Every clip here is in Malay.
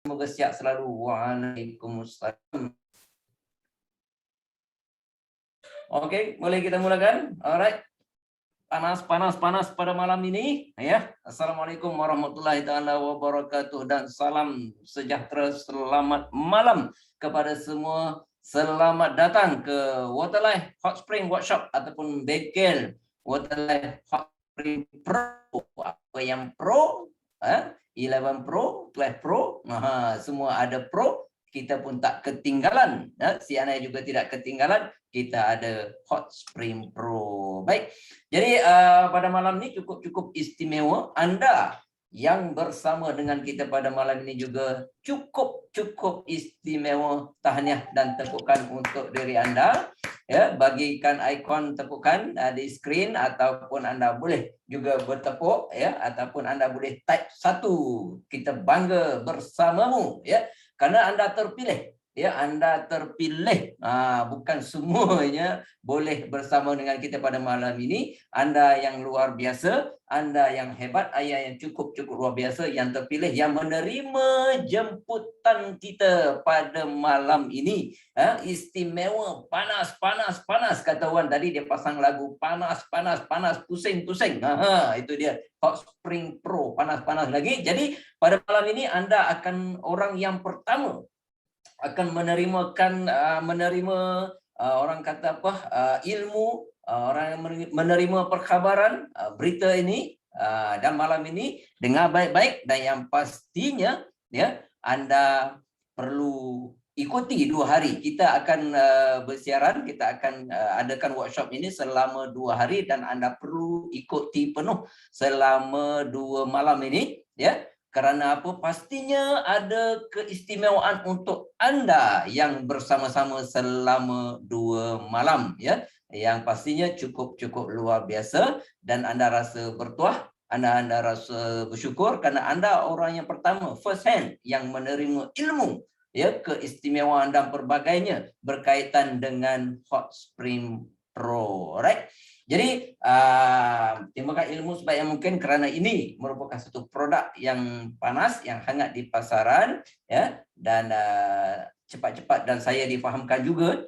Semoga sihat selalu. Waalaikumsalam. Oke, boleh kita mulakan? Alright. Panas pada malam ini ya. Assalamualaikum warahmatullahi taala wabarakatuh dan salam sejahtera, selamat malam kepada semua. Selamat datang ke Waterlife Hot Spring Workshop ataupun bengkel Waterlife Hot Spring Pro. Apa yang Pro? 11 Pro, 12 Pro, semua ada Pro. Kita pun tak ketinggalan. Si Anai juga tidak ketinggalan. Kita ada Hot Spring Pro. Baik. Jadi pada malam ini cukup istimewa. Anda yang bersama dengan kita pada malam ini juga cukup istimewa. Tahniah dan tepukan untuk diri Anda. Ya, bagikan ikon tepukan di skrin ataupun Anda boleh juga bertepuk ya, ataupun Anda boleh type 1. Kita bangga bersamamu ya. Karena Anda terpilih, ya Anda terpilih. Bukan semuanya boleh bersama dengan kita pada malam ini. Anda yang luar biasa, Anda yang hebat, Anda yang cukup luar biasa, yang terpilih, yang menerima jemputan kita pada malam ini. Istimewa, panas, kata Wan tadi dia pasang lagu panas, pusing. Itu dia Hot Spring Pro, panas lagi. Jadi pada malam ini Anda akan orang yang pertama akan menerima orang kata apa, ilmu, orang yang menerima perkhabaran, berita ini, dan malam ini dengar baik-baik, dan yang pastinya ya Anda perlu ikuti 2 hari. Kita akan bersiaran, kita akan adakan workshop ini selama 2 hari dan Anda perlu ikuti penuh selama 2 malam ini ya. Kerana apa? Pastinya ada keistimewaan untuk Anda yang bersama-sama selama 2 malam ya. Yang pastinya cukup luar biasa dan Anda rasa bertuah, Anda rasa bersyukur kerana Anda orang yang pertama, first hand, yang menerima ilmu ya, keistimewaan dan perbagainya berkaitan dengan Hot Spring Pro. Alright. Jadi timbulkan ilmu sebaik yang mungkin kerana ini merupakan satu produk yang panas, yang hangat di pasaran ya, dan cepat-cepat dan saya difahamkan juga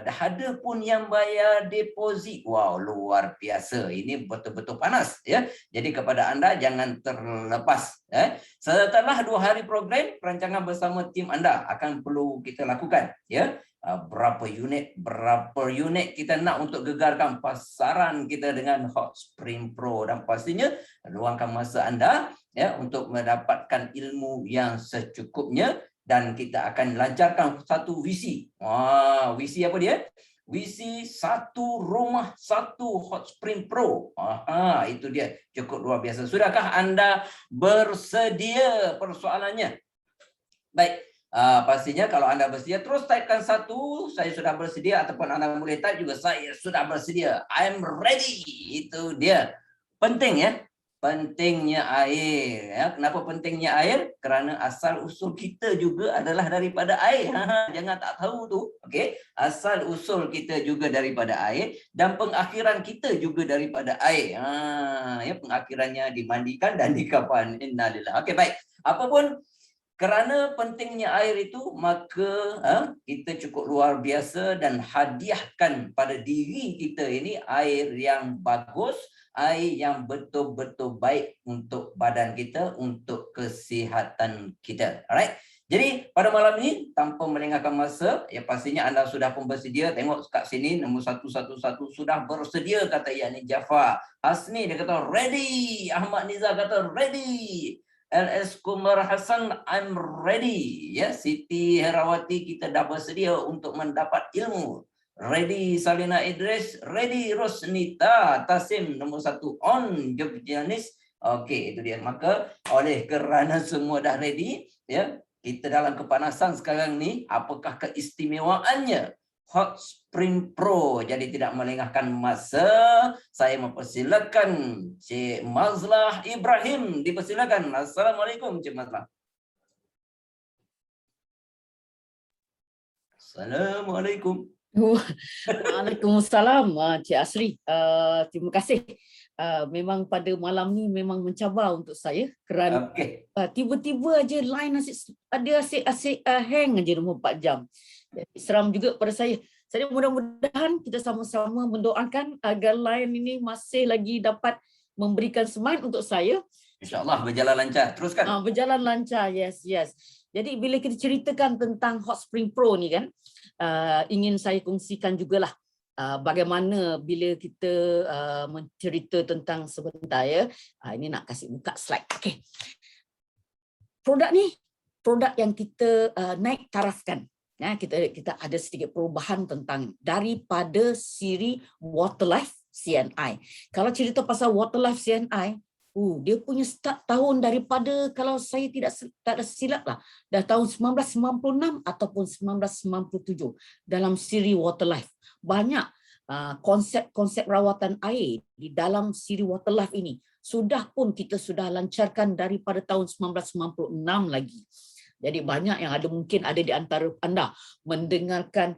dah ada pun yang bayar deposit. Wow, luar biasa. Ini betul-betul panas ya. Jadi kepada Anda jangan terlepas ya. Setelah 2 hari program, perancangan bersama tim Anda akan perlu kita lakukan ya. Berapa unit kita nak untuk gegarkan pasaran kita dengan Hot Spring Pro, dan pastinya luangkan masa Anda ya untuk mendapatkan ilmu yang secukupnya, dan kita akan lancarkan satu visi. Visi apa dia? Visi 1 rumah 1 Hot Spring Pro. Itu dia, cukup luar biasa. Sudahkah Anda bersedia? Persoalannya. Baik. Pastinya kalau Anda bersedia, terus typekan 1, saya sudah bersedia, ataupun Anda boleh type juga, saya sudah bersedia, I'm ready. Itu dia. Penting ya, pentingnya air ya. Kenapa pentingnya air? Kerana asal usul kita juga adalah daripada air. Jangan tak tahu tu. Okey, asal usul kita juga daripada air dan pengakhiran kita juga daripada air. Ya, pengakhirannya dimandikan dan dikafan. Innalillah. Okey, baik. Apapun, kerana pentingnya air itu, maka kita cukup luar biasa dan hadiahkan pada diri kita ini air yang bagus, air yang betul-betul baik untuk badan kita, untuk kesihatan kita. Alright. Jadi pada malam ini, tanpa melengahkan masa, ya pastinya Anda sudah pun bersedia. Tengok kat sini nombor 111 sudah bersedia, kata Yani Jafar. Hasni dia kata ready. Ahmad Nizar kata ready. LS Kumar Hasan, I'm ready. Ya, Siti Herawati, kita dah bersedia untuk mendapat ilmu. Ready. Salina Idris, ready. Rosnita Tasim, nombor 1 on. Jogjanis. Okey, itu dia. Maka oleh kerana semua dah ready, ya, kita dalam kepanasan sekarang ni, apakah keistimewaannya Hot Spring Pro? Jadi tidak melengahkan masa, saya mempersilakan Cik Mazlah Ibrahim. Dipersilakan. Assalamualaikum Cik Mazlah. Assalamualaikum. Waalaikumsalam, Cik Asri. Terima kasih. Memang pada malam ni memang mencabar untuk saya kerana Okey. tiba-tiba aja line asyik hang aja 24 jam. Jadi seram juga pada saya. Jadi mudah-mudahan kita sama-sama mendoakan agar line ini masih lagi dapat memberikan semangat untuk saya. InsyaAllah berjalan lancar. Teruskan. Berjalan lancar, yes. Jadi bila kita ceritakan tentang Hot Spring Pro ni kan, ingin saya kongsikan jugalah bagaimana bila kita mencerita tentang sebentar ya. Ini nak kasih buka slide. Okey. Produk ni produk yang kita naik tarafkan. Ya, kita ada sedikit perubahan tentang daripada siri Waterlife CNI. Kalau cerita pasal Waterlife CNI, dia punya start tahun daripada, kalau saya tak ada silap lah, dah tahun 1996 ataupun 1997 dalam siri Waterlife. Banyak konsep-konsep rawatan air di dalam siri Waterlife ini sudah lancarkan daripada tahun 1996 lagi. Jadi banyak yang mungkin ada di antara anda mendengarkan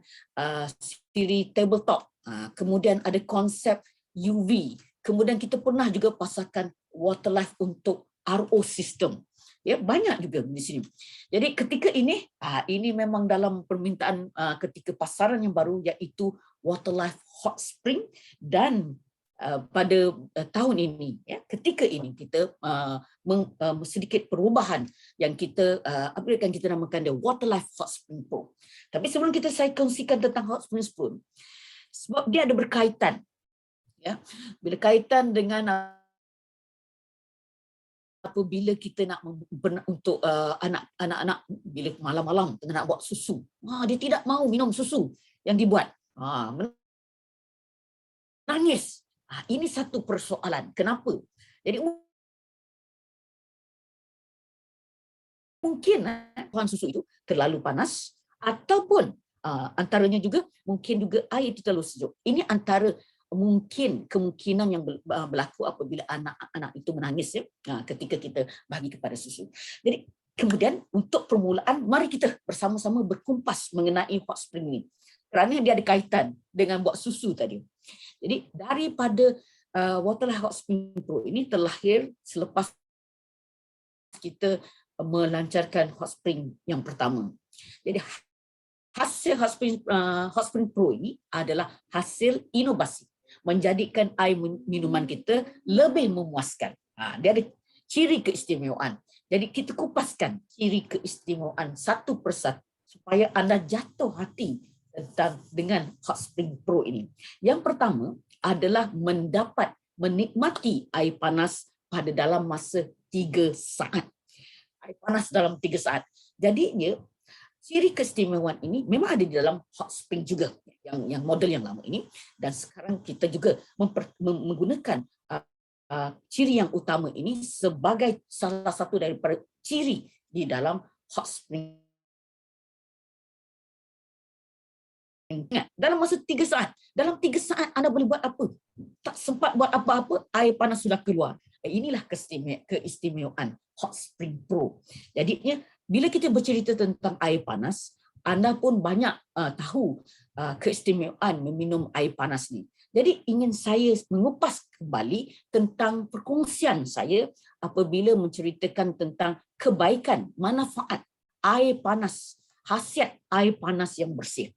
siri tabletop. Kemudian ada konsep UV. Kemudian kita pernah juga pasangkan Waterlife untuk RO system. Ya, banyak juga di sini. Jadi ketika ini memang dalam permintaan ketika pasaran yang baru, iaitu Waterlife Hot Spring, dan pada tahun ini, ya, ketika ini kita sedikit perubahan yang kita upgradekan, kita namakan dia Waterlife Hot Spring Pro. Tapi sebelum saya kongsikan tentang Hot Spring Pro, sebab dia ada berkaitan, ya, berkaitan dengan apabila kita nak untuk anak-anak bila malam-malam tengah nak buat susu, dia tidak mahu minum susu yang dibuat, nangis. Ini satu persoalan. Kenapa? Jadi mungkin tuan susu itu terlalu panas, ataupun antaranya juga mungkin juga air itu terlalu sejuk. Ini antara mungkin kemungkinan yang berlaku apabila anak-anak itu menangis, ya, ketika kita bagi kepada susu. Jadi kemudian untuk permulaan, mari kita bersama-sama berkumpas mengenai Hot Spring ini, kerana dia ada kaitan dengan buat susu tadi. Jadi daripada Waterlife Hot Spring Pro ini terlahir selepas kita melancarkan Hot Spring yang pertama. Jadi hasil Hot Spring Pro ini adalah hasil inovasi, menjadikan air minuman kita lebih memuaskan. Dia ada ciri keistimewaan. Jadi kita kupaskan ciri keistimewaan satu persatu supaya anda jatuh hati dengan Hot Spring Pro ini. Yang pertama adalah menikmati air panas pada dalam masa 3 saat. Air panas dalam 3 saat. Jadinya ciri keistimewaan ini memang ada di dalam Hot Spring juga, yang model yang lama ini, dan sekarang kita juga menggunakan ciri yang utama ini sebagai salah satu daripada ciri di dalam Hot Spring. Dalam masa 3 saat. Dalam 3 saat anda boleh buat apa? Tak sempat buat apa-apa, air panas sudah keluar. Inilah keistimewaan Hot Spring Pro. Jadinya bila kita bercerita tentang air panas, anda pun banyak tahu keistimewaan meminum air panas ni. Jadi ingin saya mengupas kembali tentang perkongsian saya apabila menceritakan tentang kebaikan, manfaat air panas, khasiat air panas yang bersih.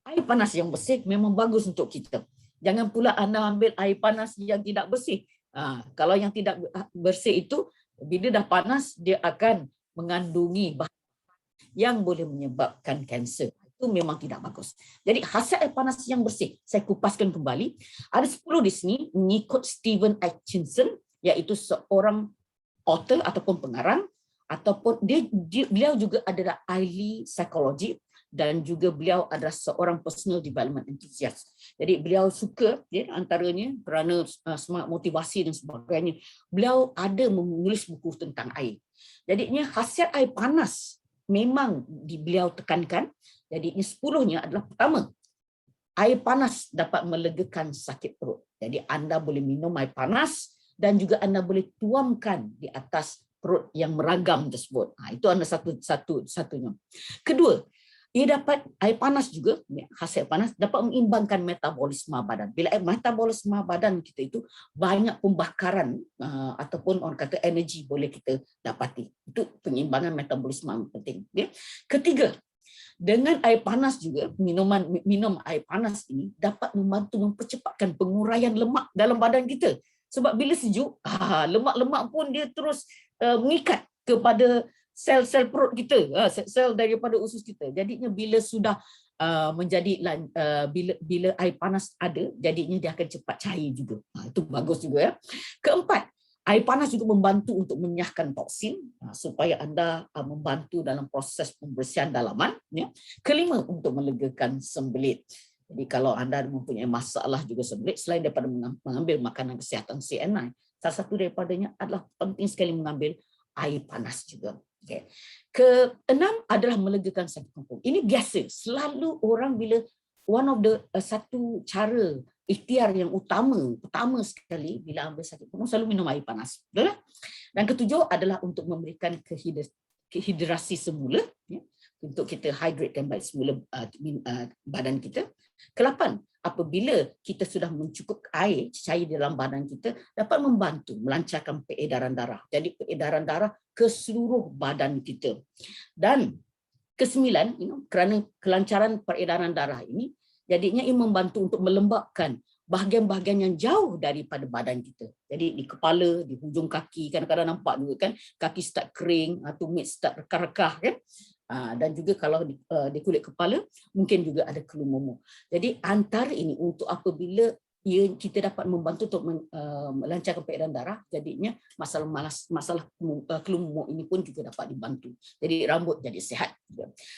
Air panas yang bersih memang bagus untuk kita. Jangan pula anda ambil air panas yang tidak bersih. Kalau yang tidak bersih itu, bila dah panas, dia akan mengandungi bahan yang boleh menyebabkan kanser. Itu memang tidak bagus. Jadi khasiat air panas yang bersih, saya kupaskan kembali. Ada 10 di sini mengikut Stephen Atkinson, iaitu seorang author ataupun pengarang, ataupun beliau juga adalah ahli psikologi, dan juga beliau adalah seorang personal development enthusiast. Jadi beliau suka, antaranya kerana semangat motivasi dan sebagainya, beliau ada menulis buku tentang air. Jadinya khasiat air panas memang beliau tekankan. Jadinya 10-nya adalah, pertama, air panas dapat melegakan sakit perut. Jadi anda boleh minum air panas dan juga anda boleh tuamkan di atas perut yang meragam tersebut. Itu anda satunya. Kedua, Air panas juga, hasil panas dapat mengimbangkan metabolisme badan. Bila metabolisme badan kita itu banyak pembakaran ataupun orang kata energi boleh kita dapati. Itu pengimbangan metabolisme yang penting. Ketiga, dengan air panas juga, minum air panas ini dapat membantu mempercepatkan penguraian lemak dalam badan kita. Sebab bila sejuk, lemak-lemak pun dia terus mengikat kepada sel-sel perut kita, sel daripada usus kita. Jadinya bila sudah bila air panas ada, jadinya dia akan cepat cair juga. Itu bagus juga ya. Keempat, air panas juga membantu untuk menyahkan toksin supaya anda membantu dalam proses pembersihan dalaman. Ya. Kelima, untuk melegakan sembelit. Jadi kalau anda mempunyai masalah juga sembelit, selain daripada mengambil makanan kesihatan CNI, salah satu daripadanya adalah penting sekali mengambil air panas juga. Okay. Keenam adalah melegakan sakit kepala. Ini biasa, selalu orang bila satu cara ikhtiar yang pertama sekali bila ambil sakit kepala selalu minum air panas. Betul tak? Dan ketujuh adalah untuk memberikan kehidrasi semula, ya, untuk kita hydratekan baik semula badan kita. Kelapan, apabila kita sudah mencukup air cair dalam badan kita, dapat membantu melancarkan peredaran darah. Jadi peredaran darah ke seluruh badan kita. Dan kesembilan, kerana kelancaran peredaran darah ini, jadinya ia membantu untuk melembabkan bahagian-bahagian yang jauh daripada badan kita. Jadi di kepala, di hujung kaki, kadang-kadang nampak juga kan, kaki start kering, tumit start rekah-rekah kan. Dan juga kalau di kulit kepala mungkin juga ada kelumumuk. Jadi antara ini untuk apabila kita dapat membantu untuk melancarkan peredaran darah, jadinya masalah kelumumuk ini pun juga dapat dibantu. Jadi rambut jadi sihat.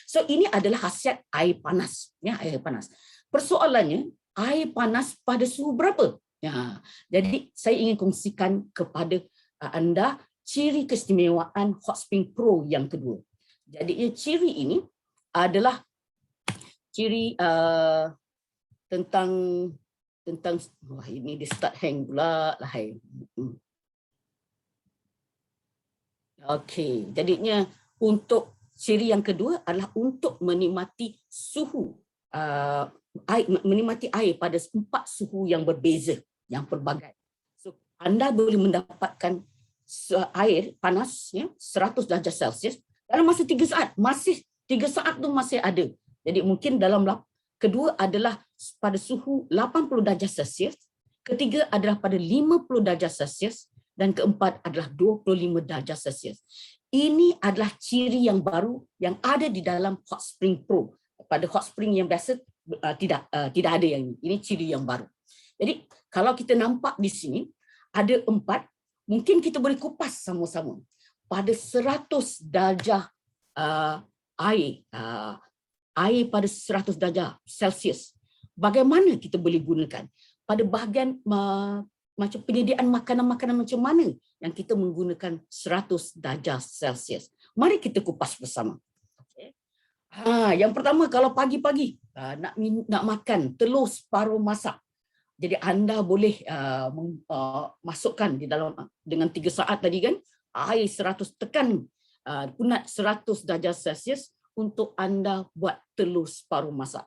So ini adalah khasiat air panas, ya, air panas. Persoalannya, air panas pada suhu berapa? Ya, jadi saya ingin kongsikan kepada anda ciri keistimewaan Hot Spring Pro yang kedua. Jadi ciri ini adalah ciri tentang wah, ini dia start hang pula lah. Okey, jadinya untuk ciri yang kedua adalah untuk menikmati suhu menikmati air pada 4 suhu yang berbeza, yang pelbagai. So anda boleh mendapatkan air panas, ya, 100 darjah Celsius dalam masa 3 saat. Masih 3 saat tu masih ada. Jadi mungkin dalam kedua adalah pada suhu 80 darjah Celsius, ketiga adalah pada 50 darjah Celsius, dan keempat adalah 25 darjah Celsius. Ini adalah ciri yang baru yang ada di dalam Hot Spring Pro. Pada Hot Spring yang biasa tidak ada yang ini. Ini ciri yang baru. Jadi kalau kita nampak di sini ada 4, mungkin kita boleh kupas sama-sama. Pada 100 darjah air pada 100 darjah Celsius, bagaimana kita boleh gunakan? Pada bahagian macam penyediaan makanan-makanan macam mana yang kita menggunakan 100 darjah Celsius. Mari kita kupas bersama. Okay. Yang pertama, kalau pagi-pagi nak makan telur separuh masak, jadi anda boleh masukkan di dalam dengan 3 saat tadi kan, air 100, tekan punat 100 darjah Celsius untuk anda buat telur separuh masak.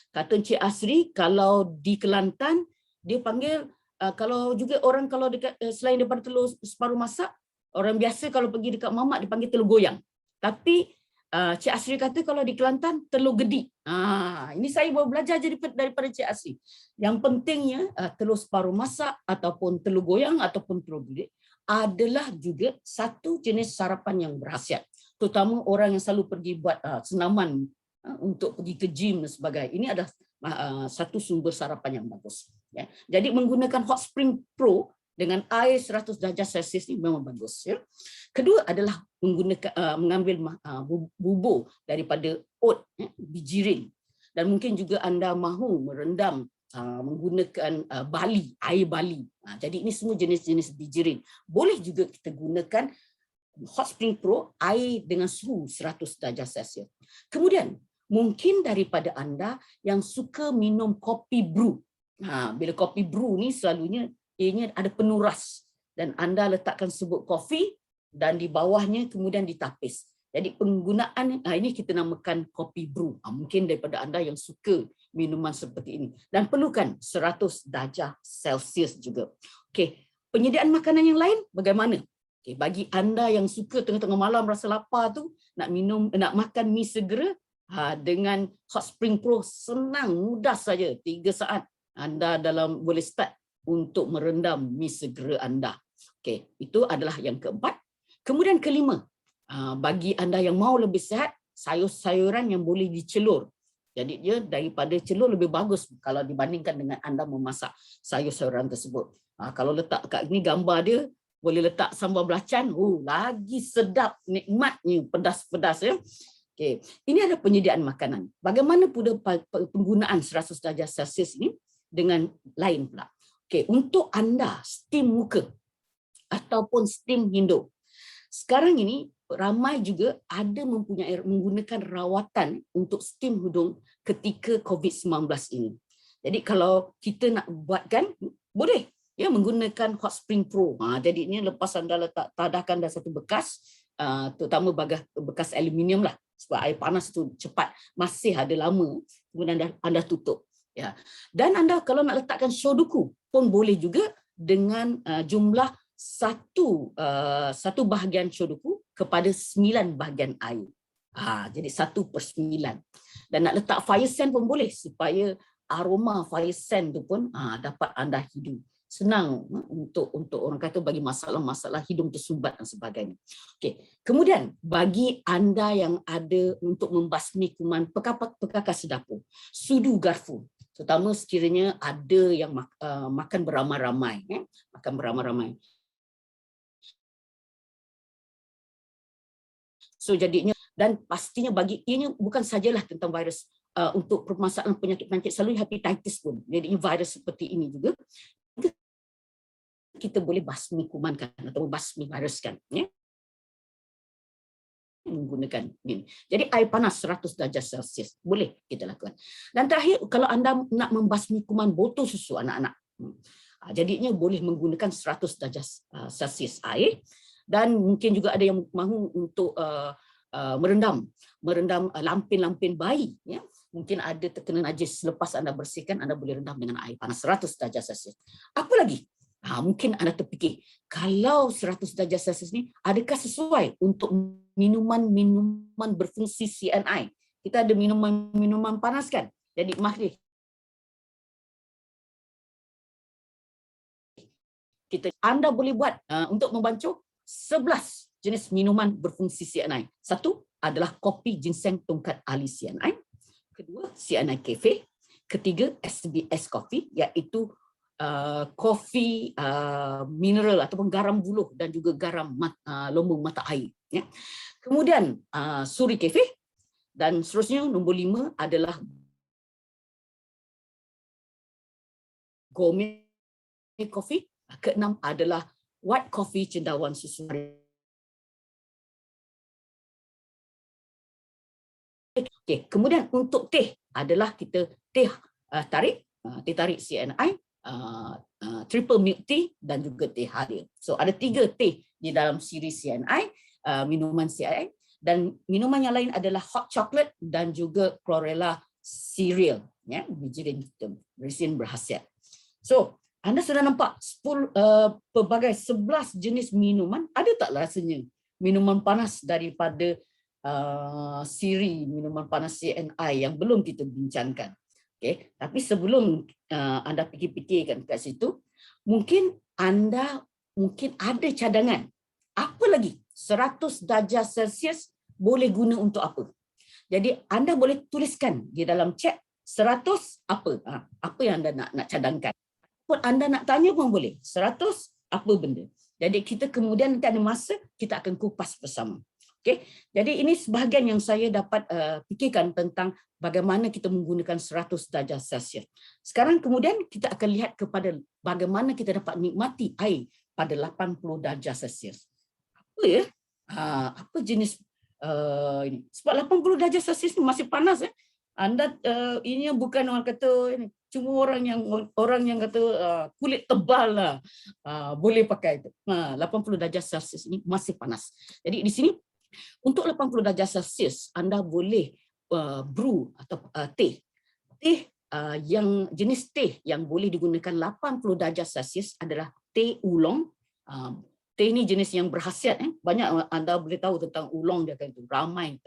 Kata Encik Asri, kalau di Kelantan dia panggil, kalau juga orang kalau dekat selain daripada telur separuh masak, orang biasa kalau pergi dekat mamak dia panggil telur goyang. Tapi Cik Asri kata kalau di Kelantan telur gedik. Ini saya baru belajar daripada Cik Asri. Yang pentingnya telur separuh masak ataupun telur goyang ataupun telur gedik adalah juga satu jenis sarapan yang berkhasiat. Terutama orang yang selalu pergi buat senaman untuk pergi ke gym dan sebagainya. Ini adalah satu sumber sarapan yang bagus. Ya. Jadi menggunakan Hot Spring Pro dengan air 100 darjah Celsius ini memang bagus. Ya. Kedua adalah mengambil bubur daripada oat, bijirin. Dan mungkin juga anda mahu merendam menggunakan air bali. Jadi ini semua jenis-jenis bijirin. Boleh juga kita gunakan Hot Spring Pro air dengan suhu 100 darjah Celsius. Kemudian mungkin daripada anda yang suka minum kopi brew. Bila kopi brew ni selalunya ianya ada penuras dan anda letakkan serbuk kopi dan di bawahnya kemudian ditapis. Jadi penggunaan ini kita namakan kopi brew. Mungkin daripada anda yang suka minuman seperti ini dan perlukan 100 darjah Celsius juga. Okey, penyediaan makanan yang lain bagaimana? Okey, bagi anda yang suka tengah-tengah malam rasa lapar tu nak makan mi segera, dengan Hot Spring Pro senang, mudah saja 3 saat anda boleh start untuk merendam mi segera anda. Okey, itu adalah yang keempat. Kemudian kelima, bagi anda yang mau lebih sihat, sayur-sayuran yang boleh dicelur. Jadi dia daripada celur lebih bagus kalau dibandingkan dengan anda memasak sayur-sayuran tersebut. Kalau letak kat ni gambar dia, boleh letak sambal belacan, lagi sedap, nikmatnya, pedas-pedas ya. Okey, ini ada penyediaan makanan. Bagaimana pula penggunaan 100 darjah Celsius ini dengan lain pula. Okey, untuk anda steam muka ataupun steam hidung. Sekarang ini ramai juga ada menggunakan rawatan untuk steam hidung ketika COVID-19 ini. Jadi kalau kita nak buatkan, boleh ya menggunakan Hot Spring Pro. Jadi ini lepas anda tadahkan dalam satu bekas, terutama bekas aluminium lah, sebab air panas tu cepat, masih ada lama, kemudian anda tutup. Ya. Dan anda kalau nak letakkan shoduku pun boleh juga dengan jumlah satu bahagian shoduku kepada 9 bahagian air. Jadi 1/9. Dan nak letak fire sand pun boleh supaya aroma fire sand tu pun dapat anda hidu. Senang untuk orang kata bagi masalah hidung tersumbat dan sebagainya. Okey. Kemudian bagi anda yang ada untuk membasmi kuman pekakas dapur, sudu garfu. Terutama sekiranya ada yang makan beramai-ramai, So jadinya, dan pastinya bagi ini bukan sajalah tentang virus, untuk permasalahan penyakit-penyakit selalu hepatitis pun. Jadi virus seperti ini juga kita boleh basmi kumankan atau basmi viruskan ya. Menggunakan ini. Jadi air panas 100 darjah Celsius boleh kita lakukan. Dan terakhir, kalau anda nak membasmi kuman botol susu anak-anak, jadinya boleh menggunakan 100 darjah Celsius air. Dan mungkin juga ada yang mahu untuk merendam lampin-lampin bayi ya. Mungkin ada terkena najis, selepas anda bersihkan anda boleh rendam dengan air panas 100 darjah Celsius. Apa lagi? Mungkin anda terfikir, kalau 100 darjah Celsius ni adakah sesuai untuk minuman berfungsi CNI? Kita ada minuman panas kan? Jadi mari anda boleh buat untuk membancuh 11 jenis minuman berfungsi CNI. Satu adalah kopi ginseng tongkat ali CNI. Kedua, CNI Cafe. Ketiga, SBS Coffee, iaitu kopi mineral ataupun garam buluh dan juga garam lombong mata air. Ya. Kemudian Suri Cafe, dan seterusnya nombor 5 adalah Gourmet Coffee. Keenam adalah White Coffee cendawan susu. Okey, kemudian untuk teh adalah kita teh tarik CNI, triple milk tea dan juga teh halia. So ada 3 teh di dalam siri CNI, minuman CNI, dan minuman yang lain adalah hot chocolate dan juga chlorella cereal, ya, biji resin berkhasiat. So anda sudah nampak pelbagai 11 jenis minuman. Ada tak rasanya minuman panas daripada siri minuman panas CNI yang belum kita bincangkan? Okay. Tapi sebelum anda fikir-fikirkan kat situ, mungkin anda ada cadangan. Apa lagi? 100 darjah Celsius boleh guna untuk apa? Jadi anda boleh tuliskan di dalam chat 100 apa? Apa yang anda nak cadangkan? Pun anda nak tanya pun boleh. 100 apa benda. Jadi kita kemudian nanti ada masa kita akan kupas bersama. Okey. Jadi ini sebahagian yang saya dapat fikirkan tentang bagaimana kita menggunakan 100 darjah Celsius. Sekarang kemudian kita akan lihat kepada bagaimana kita dapat nikmati air pada 80 darjah Celsius. Apa ya? Apa jenis ini? Sebab 80 darjah Celsius ni masih panas ya. Anda ini bukan orang kata ini, cuma orang yang kata kulit tebal lah boleh pakai itu. 80 darjah Celsius ini masih panas. Jadi di sini Untuk 80 darjah Celsius, anda boleh brew atau teh. Teh yang jenis teh yang boleh digunakan 80 darjah Celsius adalah teh oolong. Teh ni jenis yang berkhasiat. Banyak anda boleh tahu tentang oolong, dia akan ramai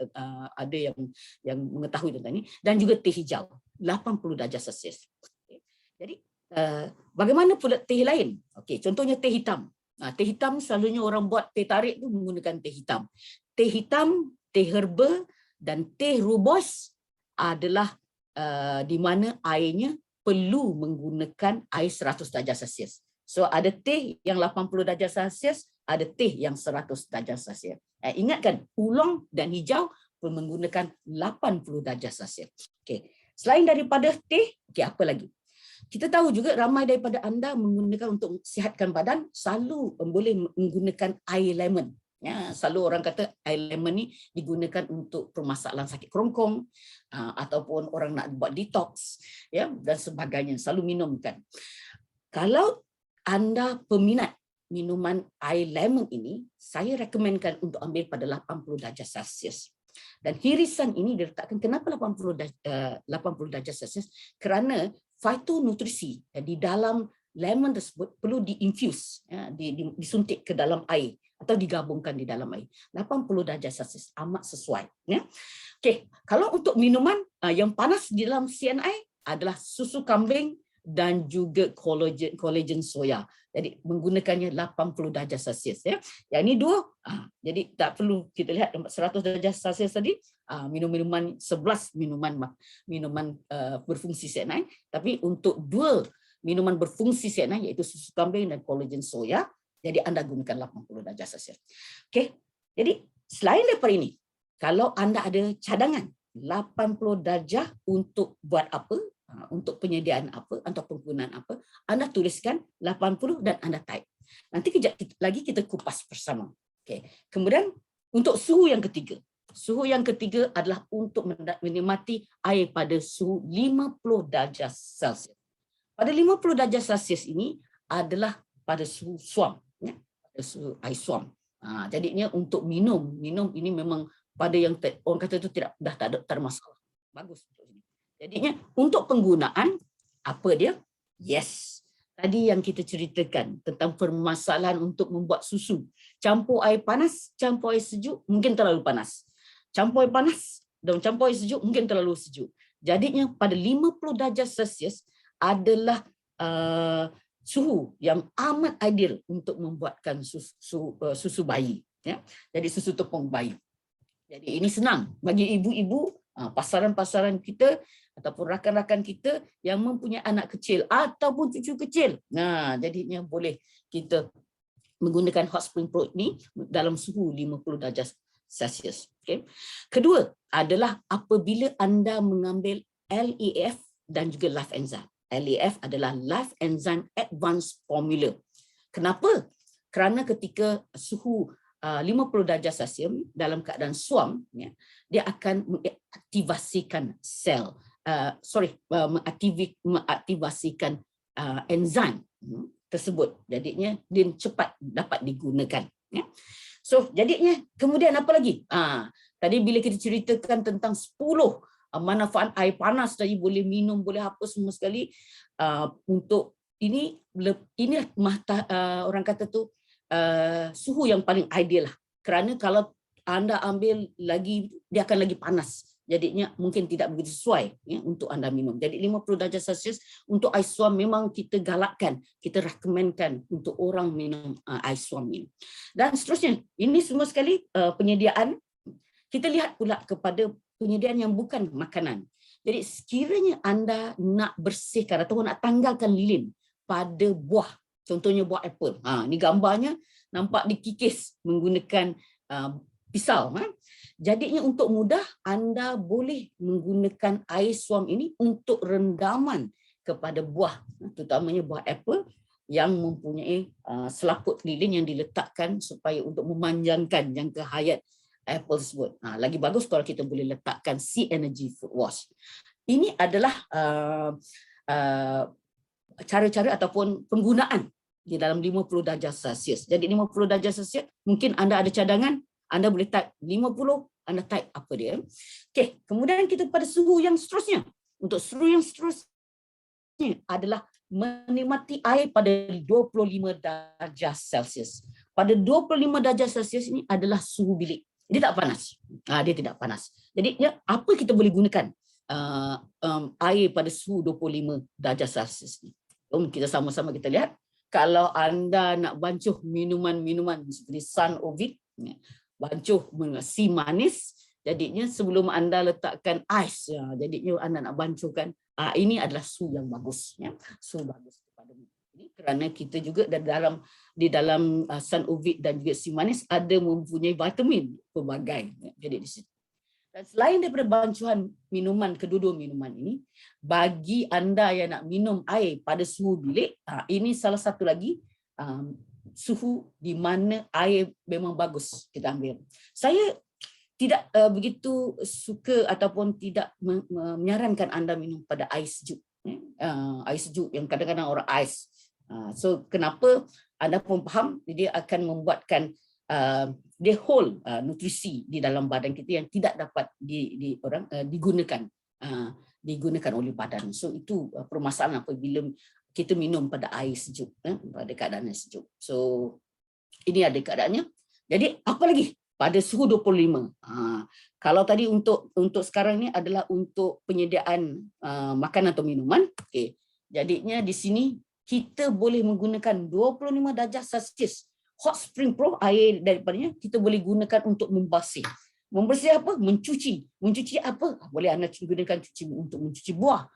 ada yang mengetahui tentang ini. Dan juga teh hijau 80 darjah Celsius. Okay. Jadi bagaimana pula teh lain? Okey, contohnya teh hitam. Teh hitam selalunya orang buat teh tarik tu menggunakan teh hitam. Teh hitam, teh herba dan teh rooibos adalah di mana airnya perlu menggunakan air 100 darjah Celsius. So ada teh yang 80 darjah Celsius, ada teh yang 100 darjah Celsius. Ingatkan, oolong dan hijau pun menggunakan 80 darjah Celsius. Okey. Selain daripada teh, okey, apa lagi? Kita tahu juga ramai daripada anda menggunakan untuk sihatkan badan selalu boleh menggunakan air lemon. Ya, selalu orang kata air lemon ni digunakan untuk permasalahan sakit kerongkong ataupun orang nak buat detox, ya, dan sebagainya, selalu minumkan. Kalau anda peminat minuman air lemon ini, saya rekomenkan untuk ambil pada 80 darjah Celsius. Dan hirisan ini diletakkan kenapa 80 darjah Celsius? Kerana fitonutrisi di dalam lemon tersebut perlu diinfuse, ya, disuntik ke dalam air atau digabungkan di dalam air. 80 darjah Celsius amat sesuai. Ya. Okey, kalau untuk minuman yang panas di dalam CNI adalah susu kambing dan juga kolagen soya. Jadi menggunakannya 80 darjah Celsius. Ya. Yang ini dua, jadi tak perlu kita lihat 100 darjah Celsius tadi, minuman 11 minuman berfungsi CNI, tapi untuk dua minuman berfungsi CNI iaitu susu kambing dan kolagen soya, jadi anda gunakan 80 darjah Celsius. Okey. Jadi selain daripada ini, kalau anda ada cadangan 80 darjah untuk buat apa? Untuk penyediaan apa atau penggunaan apa, anda tuliskan 80 dan anda type. Nanti kejap lagi kita kupas bersama. Okey. Kemudian untuk suhu yang ketiga. Suhu yang ketiga adalah untuk menikmati air pada suhu 50 darjah Celsius. Pada 50 darjah Celsius ini adalah pada suhu suam, ya, pada suhu air suam. Jadinya untuk minum ini memang pada yang orang kata itu dah tak ada masalah. Bagus untuk ini. Jadinya untuk penggunaan apa dia? Yes. Tadi yang kita ceritakan tentang permasalahan untuk membuat susu. Campur air panas, campur air sejuk mungkin terlalu panas. Campur air panas dan campur air sejuk mungkin terlalu sejuk. Jadinya pada 50 darjah Celsius adalah suhu yang amat ideal untuk membuatkan susu bayi. Ya. Jadi susu tepung bayi. Jadi ini senang bagi ibu-ibu, pasaran-pasaran kita ataupun rakan-rakan kita yang mempunyai anak kecil ataupun cucu kecil. Jadinya boleh kita menggunakan hot spring pro ini dalam suhu 50 darjah Celsius. Okay. Kedua adalah apabila anda mengambil LEF dan juga Life Enzyme. LEF adalah Life Enzyme Advanced Formula. Kenapa? Kerana ketika suhu 50 darjah Celsius dalam keadaan suam, ya, dia akan mengaktivasikan sel, mengaktivasikan enzim tersebut. Jadinya dia cepat dapat digunakan. Ya. So jadinya kemudian apa lagi? Tadi bila kita ceritakan tentang 10 manfaat air panas tadi, boleh minum, boleh apa semua sekali. Untuk ini orang kata tu suhu yang paling ideal lah. Kerana kalau anda ambil lagi, dia akan lagi panas. Jadinya mungkin tidak begitu sesuai, ya, untuk anda minum. Jadi 50 darjah Celsius untuk air suam memang kita galakkan, kita rekomenkan untuk orang minum air suam ini. Dan seterusnya, ini semua sekali penyediaan. Kita lihat pula kepada penyediaan yang bukan makanan. Jadi sekiranya anda nak bersihkan atau nak tanggalkan lilin pada buah, contohnya buah apple. Ini gambarnya nampak dikikis menggunakan pisau. Jadinya untuk mudah anda boleh menggunakan air suam ini untuk rendaman kepada buah, terutamanya buah apple yang mempunyai selaput lilin yang diletakkan supaya untuk memanjangkan jangka hayat apple tersebut. Lagi bagus kalau kita boleh letakkan Sea Energy Food Wash. Ini adalah cara-cara ataupun penggunaan di dalam 50 darjah Celsius. Jadi 50 darjah Celsius, mungkin anda ada cadangan, Anda boleh type 50, Anda type apa dia. Okey, kemudian kita pada suhu yang seterusnya. Untuk suhu yang seterusnya adalah menikmati air pada 25 darjah Celsius. Pada 25 darjah Celsius ini adalah suhu bilik. Dia tak panas. Dia tidak panas. Jadi ya, apa kita boleh gunakan air pada suhu 25 darjah Celsius ni? Kita sama-sama kita lihat. Kalau anda nak bancuh minuman-minuman seperti Sun Ovid, bancuh si manis, jadinya sebelum anda letakkan ais, jadinya anda nak bancuhkan, ini adalah suhu yang bagus, suhu bagus kepada ini, kerana kita juga di dalam Sun Ovid dan juga si manis ada mempunyai vitamin pelbagai, jadi di situ. Dan selain daripada bancuhan minuman, kedua-dua minuman ini, bagi anda yang nak minum air pada suhu bilik, ini salah satu lagi suhu di mana air memang bagus kita ambil. Saya tidak begitu suka ataupun tidak menyarankan anda minum pada air sejuk. Air sejuk yang kadang-kadang orang ais. So kenapa? Anda pun faham, dia akan membuatkan dia hold nutrisi di dalam badan kita yang tidak dapat digunakan oleh badan. So itu permasalahan apabila kita minum pada air sejuk, pada keadaan yang sejuk. So ini ada keadaannya. Jadi apa lagi? Pada suhu 25. Kalau tadi untuk sekarang ni adalah untuk penyediaan makanan atau minuman. Okey. Jadinya di sini kita boleh menggunakan 25 darjah Celsius. Hot Spring Pro, air daripadanya kita boleh gunakan untuk membasuh. Membersih apa? Mencuci. Mencuci apa? Boleh anda gunakan untuk mencuci buah,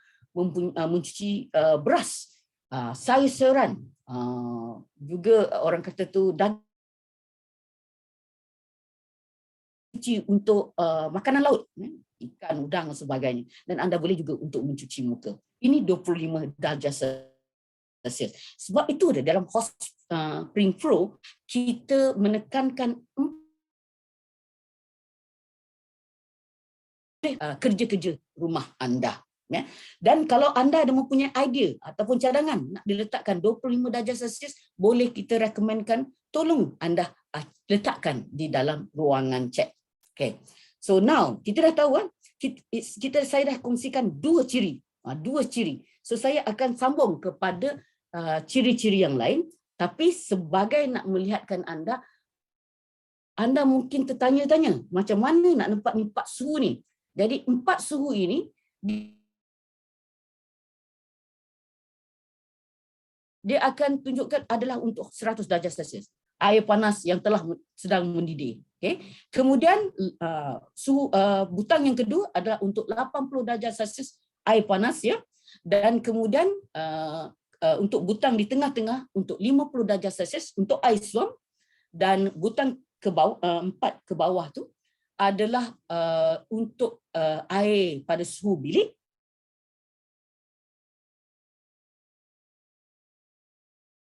mencuci beras, sayur-sayuran, juga orang kata tu untuk makanan laut, ikan, udang dan sebagainya. Dan anda boleh juga untuk mencuci muka. Ini 25 darjah Celsius. Sebab itu dalam Hot Spring Pro kita menekankan kerja-kerja rumah anda. Dan kalau anda ada mempunyai idea ataupun cadangan nak diletakkan 25 darjah Celsius, boleh kita rekomenkan tolong anda letakkan di dalam ruangan cek. Okay. So now kita dah tahu saya dah kongsikan dua ciri. So saya akan sambung kepada ciri-ciri yang lain, tapi sebagai nak melihatkan anda mungkin tertanya-tanya macam mana nak nampak 4 suhu ni. Jadi 4 suhu ini dia akan tunjukkan adalah untuk 100 darjah Celsius. Air panas yang sedang mendidih. Okay. Kemudian suhu butang yang kedua adalah untuk 80 darjah Celsius air panas, ya. Dan kemudian untuk butang di tengah-tengah untuk 50 darjah Celsius untuk air suam, dan butang ke bawah 4 ke bawah tu adalah untuk air pada suhu bilik.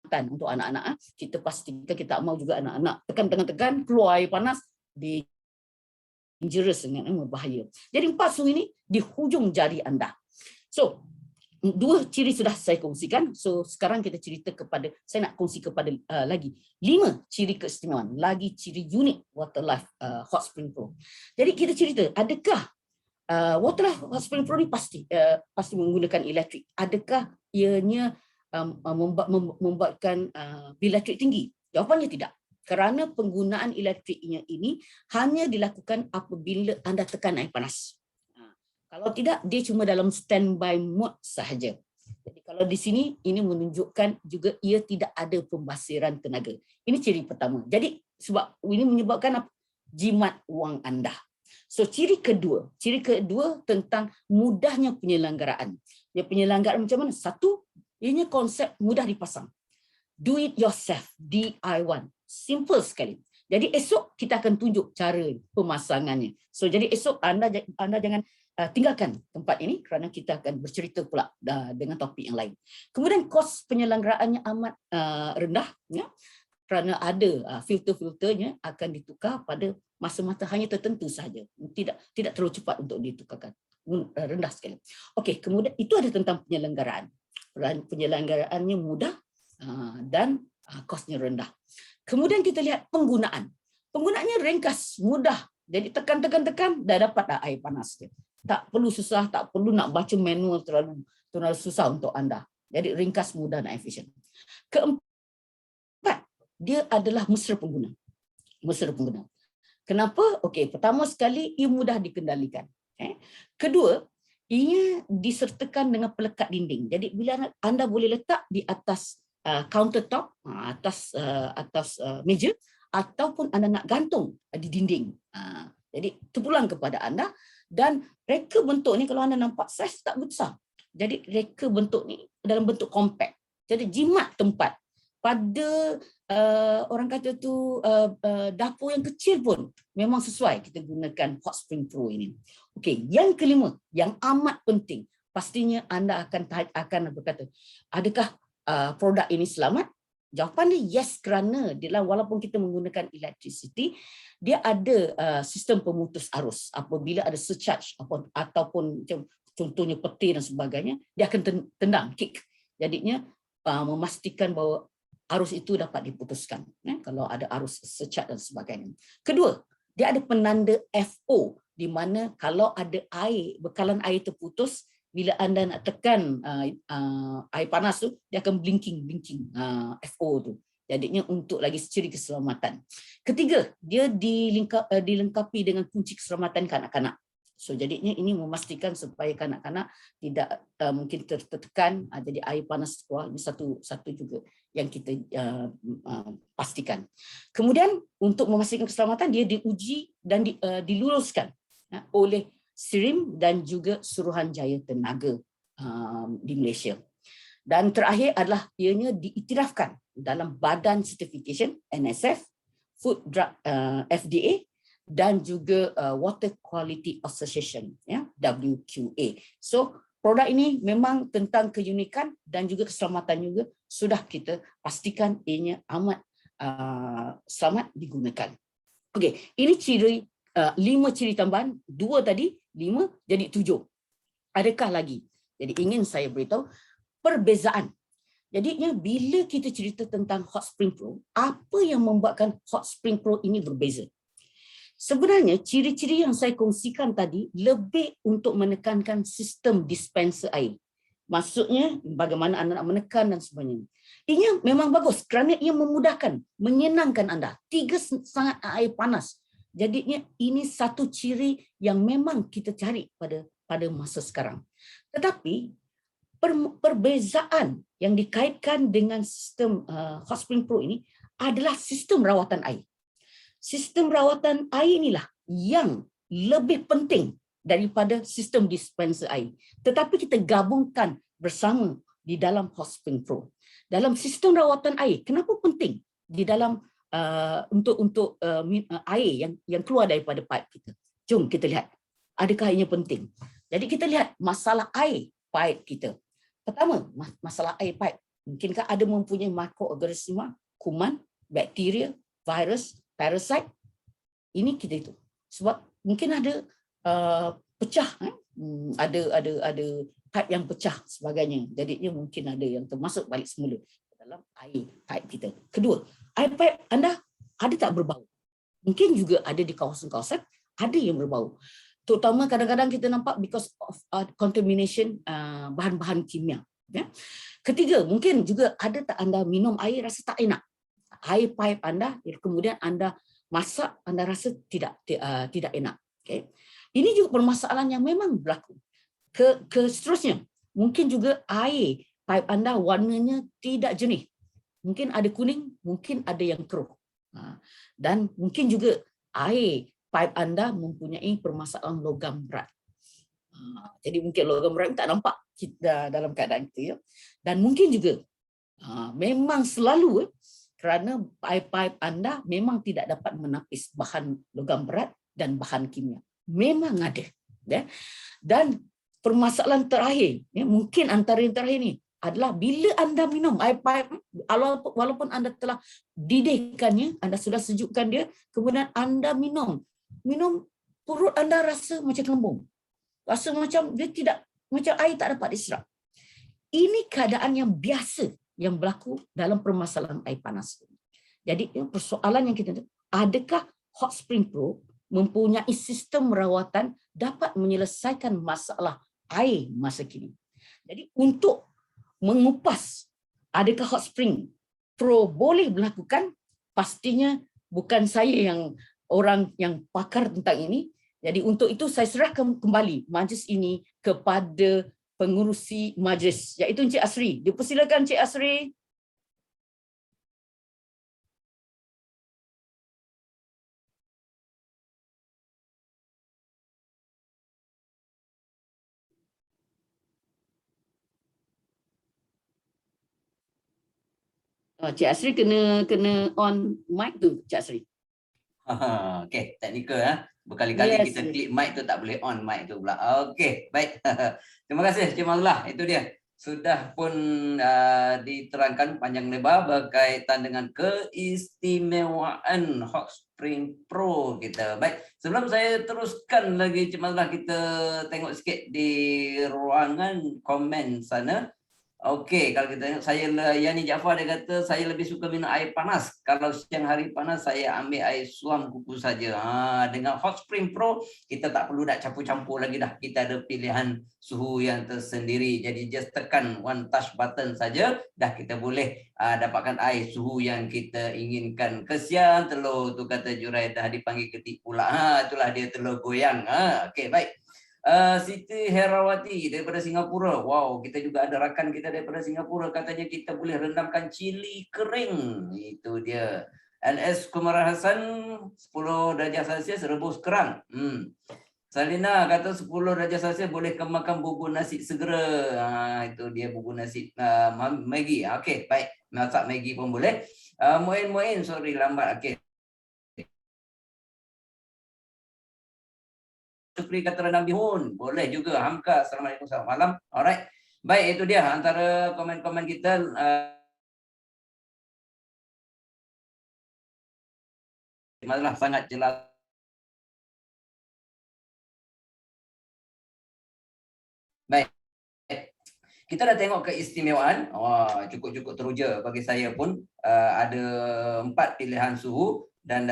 Untuk anak-anak, kita pastikan kita mau juga anak-anak tekan keluar air panas, dangerous, berbahaya. Jadi 4 suhu ini di hujung jari anda. So 2 ciri sudah saya kongsikan. So sekarang kita saya nak kongsi kepada lagi 5 ciri keistimewaan, lagi ciri unik Waterlife Hot Spring Pro. Jadi kita cerita, adakah Waterlife Hot Spring Pro ni pasti menggunakan elektrik? Adakah ianya membuatkan bil elektrik tinggi? Jawapannya tidak. Kerana penggunaan elektriknya ini hanya dilakukan apabila anda tekan air panas. Kalau tidak, dia cuma dalam standby mode sahaja. Jadi kalau di sini, ini menunjukkan juga ia tidak ada pembasiran tenaga. Ini ciri pertama. Jadi sebab ini menyebabkan jimat wang anda. So ciri kedua tentang mudahnya penyelenggaraan. Dia penyelenggaraan macam mana? Satu, ianya konsep mudah dipasang. Do it yourself, DIY. Simple sekali. Jadi esok kita akan tunjuk cara pemasangannya. So jadi esok anda jangan tinggalkan tempat ini kerana kita akan bercerita pula dengan topik yang lain. Kemudian kos penyelenggaraannya amat rendah, ya, kerana ada filter-filternya akan ditukar pada masa-masa hanya tertentu sahaja. Tidak terlalu cepat untuk ditukarkan. Rendah sekali. Okey, kemudian itu ada tentang penyelenggaraan. Penyelenggaraannya mudah dan kosnya rendah. Kemudian kita lihat penggunaan. penggunaannya ringkas, mudah. Jadi tekan, dah dapat dah air panas dia. Tak perlu susah, tak perlu nak baca manual terlalu susah untuk anda. Jadi ringkas, mudah dan efisien. Keempat, dia adalah mesra pengguna. Mesra pengguna. Kenapa? Okey, pertama sekali ia mudah dikendalikan. Kedua, ia disertakan dengan pelekat dinding. Jadi bila anda boleh letak di atas countertop, atas meja, ataupun anda nak gantung di dinding. Jadi terpulang kepada anda. Dan reka bentuk ni kalau anda nampak saiz tak besar. Jadi reka bentuk ni dalam bentuk compact. Jadi jimat tempat. Pada orang kata tu dapur yang kecil pun memang sesuai kita gunakan Hot Spring Pro ini. Okey, yang kelima yang amat penting, pastinya anda akan berkata, adakah produk ini selamat? Jawapan dia yes, kerana dia walaupun kita menggunakan electricity, dia ada sistem pemutus arus. Apabila ada surcharge ataupun contohnya petir dan sebagainya, dia akan tendang, kick. Jadinya memastikan bahawa arus itu dapat diputuskan. Kalau ada arus surcharge dan sebagainya. Kedua, dia ada penanda FO, di mana kalau ada air, bekalan air terputus, bila anda nak tekan air panas tu, dia akan blinking FO tu. Jadinya untuk lagi ciri keselamatan. Ketiga, dia dilengkapi dengan kunci keselamatan kanak-kanak. So jadinya ini memastikan supaya kanak-kanak tidak mungkin tertekan, jadi air panas keluar. Ini satu juga yang kita pastikan. Kemudian untuk memastikan keselamatan, dia diuji dan diluluskan oleh SIRIM dan juga Suruhanjaya Tenaga di Malaysia. Dan terakhir adalah ianya diiktirafkan dalam Badan Certification NSF, Food Drug FDA dan juga Water Quality Association, WQA. So produk ini memang tentang keunikan dan juga keselamatan juga sudah kita pastikan ianya amat selamat digunakan. Okey, ini ciri 5 ciri tambahan, 2 tadi, 5 jadi 7. Adakah lagi? Jadi ingin saya beritahu perbezaan. Jadinya bila kita cerita tentang Hot Spring Pro, apa yang membuatkan Hot Spring Pro ini berbeza? Sebenarnya ciri-ciri yang saya kongsikan tadi lebih untuk menekankan sistem dispenser air. Maksudnya bagaimana anda nak menekan dan sebagainya. Ini memang bagus kerana ia memudahkan, menyenangkan anda. 3 sangat air panas. Jadinya ini satu ciri yang memang kita cari pada masa sekarang. Tetapi perbezaan yang dikaitkan dengan sistem Hot Spring Pro ini adalah sistem rawatan air. Sistem rawatan air inilah yang lebih penting daripada sistem dispenser air. Tetapi kita gabungkan bersama di dalam Hot Spring Pro. Dalam sistem rawatan air, kenapa penting di dalam untuk air yang keluar daripada pipe kita? Jom kita lihat. Adakah ini penting? Jadi kita lihat masalah air pipe kita. Pertama, masalah air pipe. Mungkinkah ada mempunyai mikroorganisma, kuman, bakteria, virus, parasite? Ini kita itu. Sebab mungkin ada pecah, ada pipe yang pecah sebagainya. Jadinya mungkin ada yang termasuk balik semula dalam air pipe kita. Kedua, air pipe anda ada tak berbau? Mungkin juga ada di kawasan-kawasan ada yang berbau. Terutama kadang-kadang kita nampak because of contamination bahan-bahan kimia. Ya. Ketiga, mungkin juga ada tak anda minum air rasa tak enak. Air pipe anda, kemudian anda masak, anda rasa tidak enak. Okay. Ini juga permasalahan yang memang berlaku. Seterusnya, mungkin juga air pipe anda warnanya tidak jernih. Mungkin ada kuning, mungkin ada yang keruh. Dan mungkin juga air pipe anda mempunyai permasalahan logam berat. Jadi mungkin logam berat tak nampak kita dalam keadaan itu. Ya. Dan mungkin juga memang selalu kerana pipe anda memang tidak dapat menapis bahan logam berat dan bahan kimia. Memang ada. Ya. Dan permasalahan terakhir, ya, mungkin antara yang terakhir ini adalah bila anda minum air pipe, walaupun anda telah didihkannya, anda sudah sejukkan dia, kemudian anda minum perut anda rasa macam kembung. Rasa macam dia macam air tak dapat diserap. Ini keadaan yang biasa yang berlaku dalam permasalahan air panas. Jadi persoalan yang kita, adakah Hot Spring Pro mempunyai sistem rawatan dapat menyelesaikan masalah air masa kini. Jadi untuk mengupas adakah Hot Spring Pro boleh melakukan, pastinya bukan saya yang orang yang pakar tentang ini. Jadi untuk itu saya serahkan kembali majlis ini kepada pengurusi majlis, iaitu Encik Asri. Dipersilakan Encik Asri. Cik Asri kena on mic tu, Cik Asri. Okey, teknikal berkali-kali Yes. kita klik mic tu tak boleh on mic tu pula. Okey, baik. Terima kasih Cik Mazlah. Itu dia. Sudah pun diterangkan panjang lebar berkaitan dengan keistimewaan Hot Spring Pro kita. Baik, sebelum saya teruskan lagi Cik Mazlah, kita tengok sikit di ruangan komen sana. Okey, kalau kita tengok, saya Yani Jaafar dia kata saya lebih suka minum air panas. Kalau siang hari panas saya ambil air suam kuku saja. Dengan Hot Spring Pro kita tak perlu nak campur-campur lagi dah. Kita ada pilihan suhu yang tersendiri. Jadi just tekan one touch button saja dah kita boleh dapatkan air suhu yang kita inginkan. Kesian telur tu kata Juraida dipanggil ketik pula. Itulah dia telur goyang. Okey, baik. Siti Herawati daripada Singapura. Wow, kita juga ada rakan kita daripada Singapura. Katanya kita boleh rendamkan cili kering. Itu dia. LS Kumara Hasan 10 darjah Celsius rebus kerang. Salina kata 10 darjah Celsius boleh makan bubur nasi segera. Itu dia bubur nasi Maggi. Okey, baik. Masak Maggi pun boleh. Muin, sorry lambat. Okey. Syukri kata rendam bihun. Boleh juga. Hamka, Assalamualaikum, selamat malam. Alright. Baik, itu dia antara komen-komen kita. Masalah sangat jelas. Baik. Kita dah tengok keistimewaan. Cukup-cukup teruja bagi saya pun. Ada 4 pilihan suhu. Dan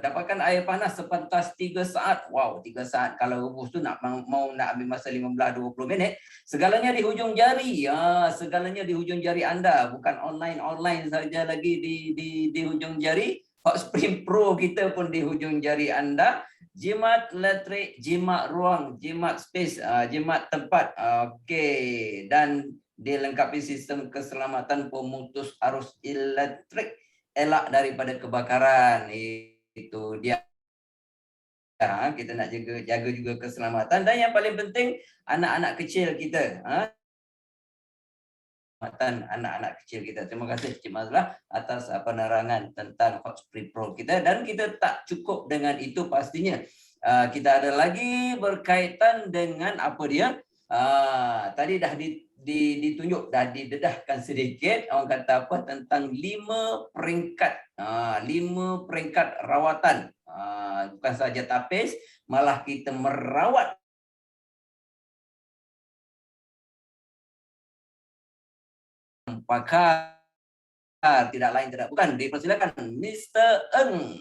dapatkan air panas sepantas 3 saat. Wow, 3 saat. Kalau rebus tu nak ambil masa 15-20 minit. Segalanya di hujung jari. Segalanya di hujung jari anda. Bukan online saja lagi di hujung jari. Hot Spring Pro kita pun di hujung jari anda. Jimat elektrik, jimat ruang, jimat space, jimat tempat. Okey. Dan dilengkapi sistem keselamatan pemutus arus elektrik. Elak daripada kebakaran. Itu dia. Kita nak jaga juga keselamatan. Dan yang paling penting, anak-anak kecil kita. Anak-anak kecil kita. Terima kasih Cik Mazlah atas penerangan tentang Hot Spring Pro kita. Dan kita tak cukup dengan itu pastinya. Kita ada lagi berkaitan dengan apa dia. Tadi dah ditunjuk, dah didedahkan sedikit, orang kata apa, tentang 5 peringkat. 5 peringkat rawatan. Bukan saja tapis, malah kita merawat pakar. Tidak lain tidak bukan. Dipersilakan Mr. Eng.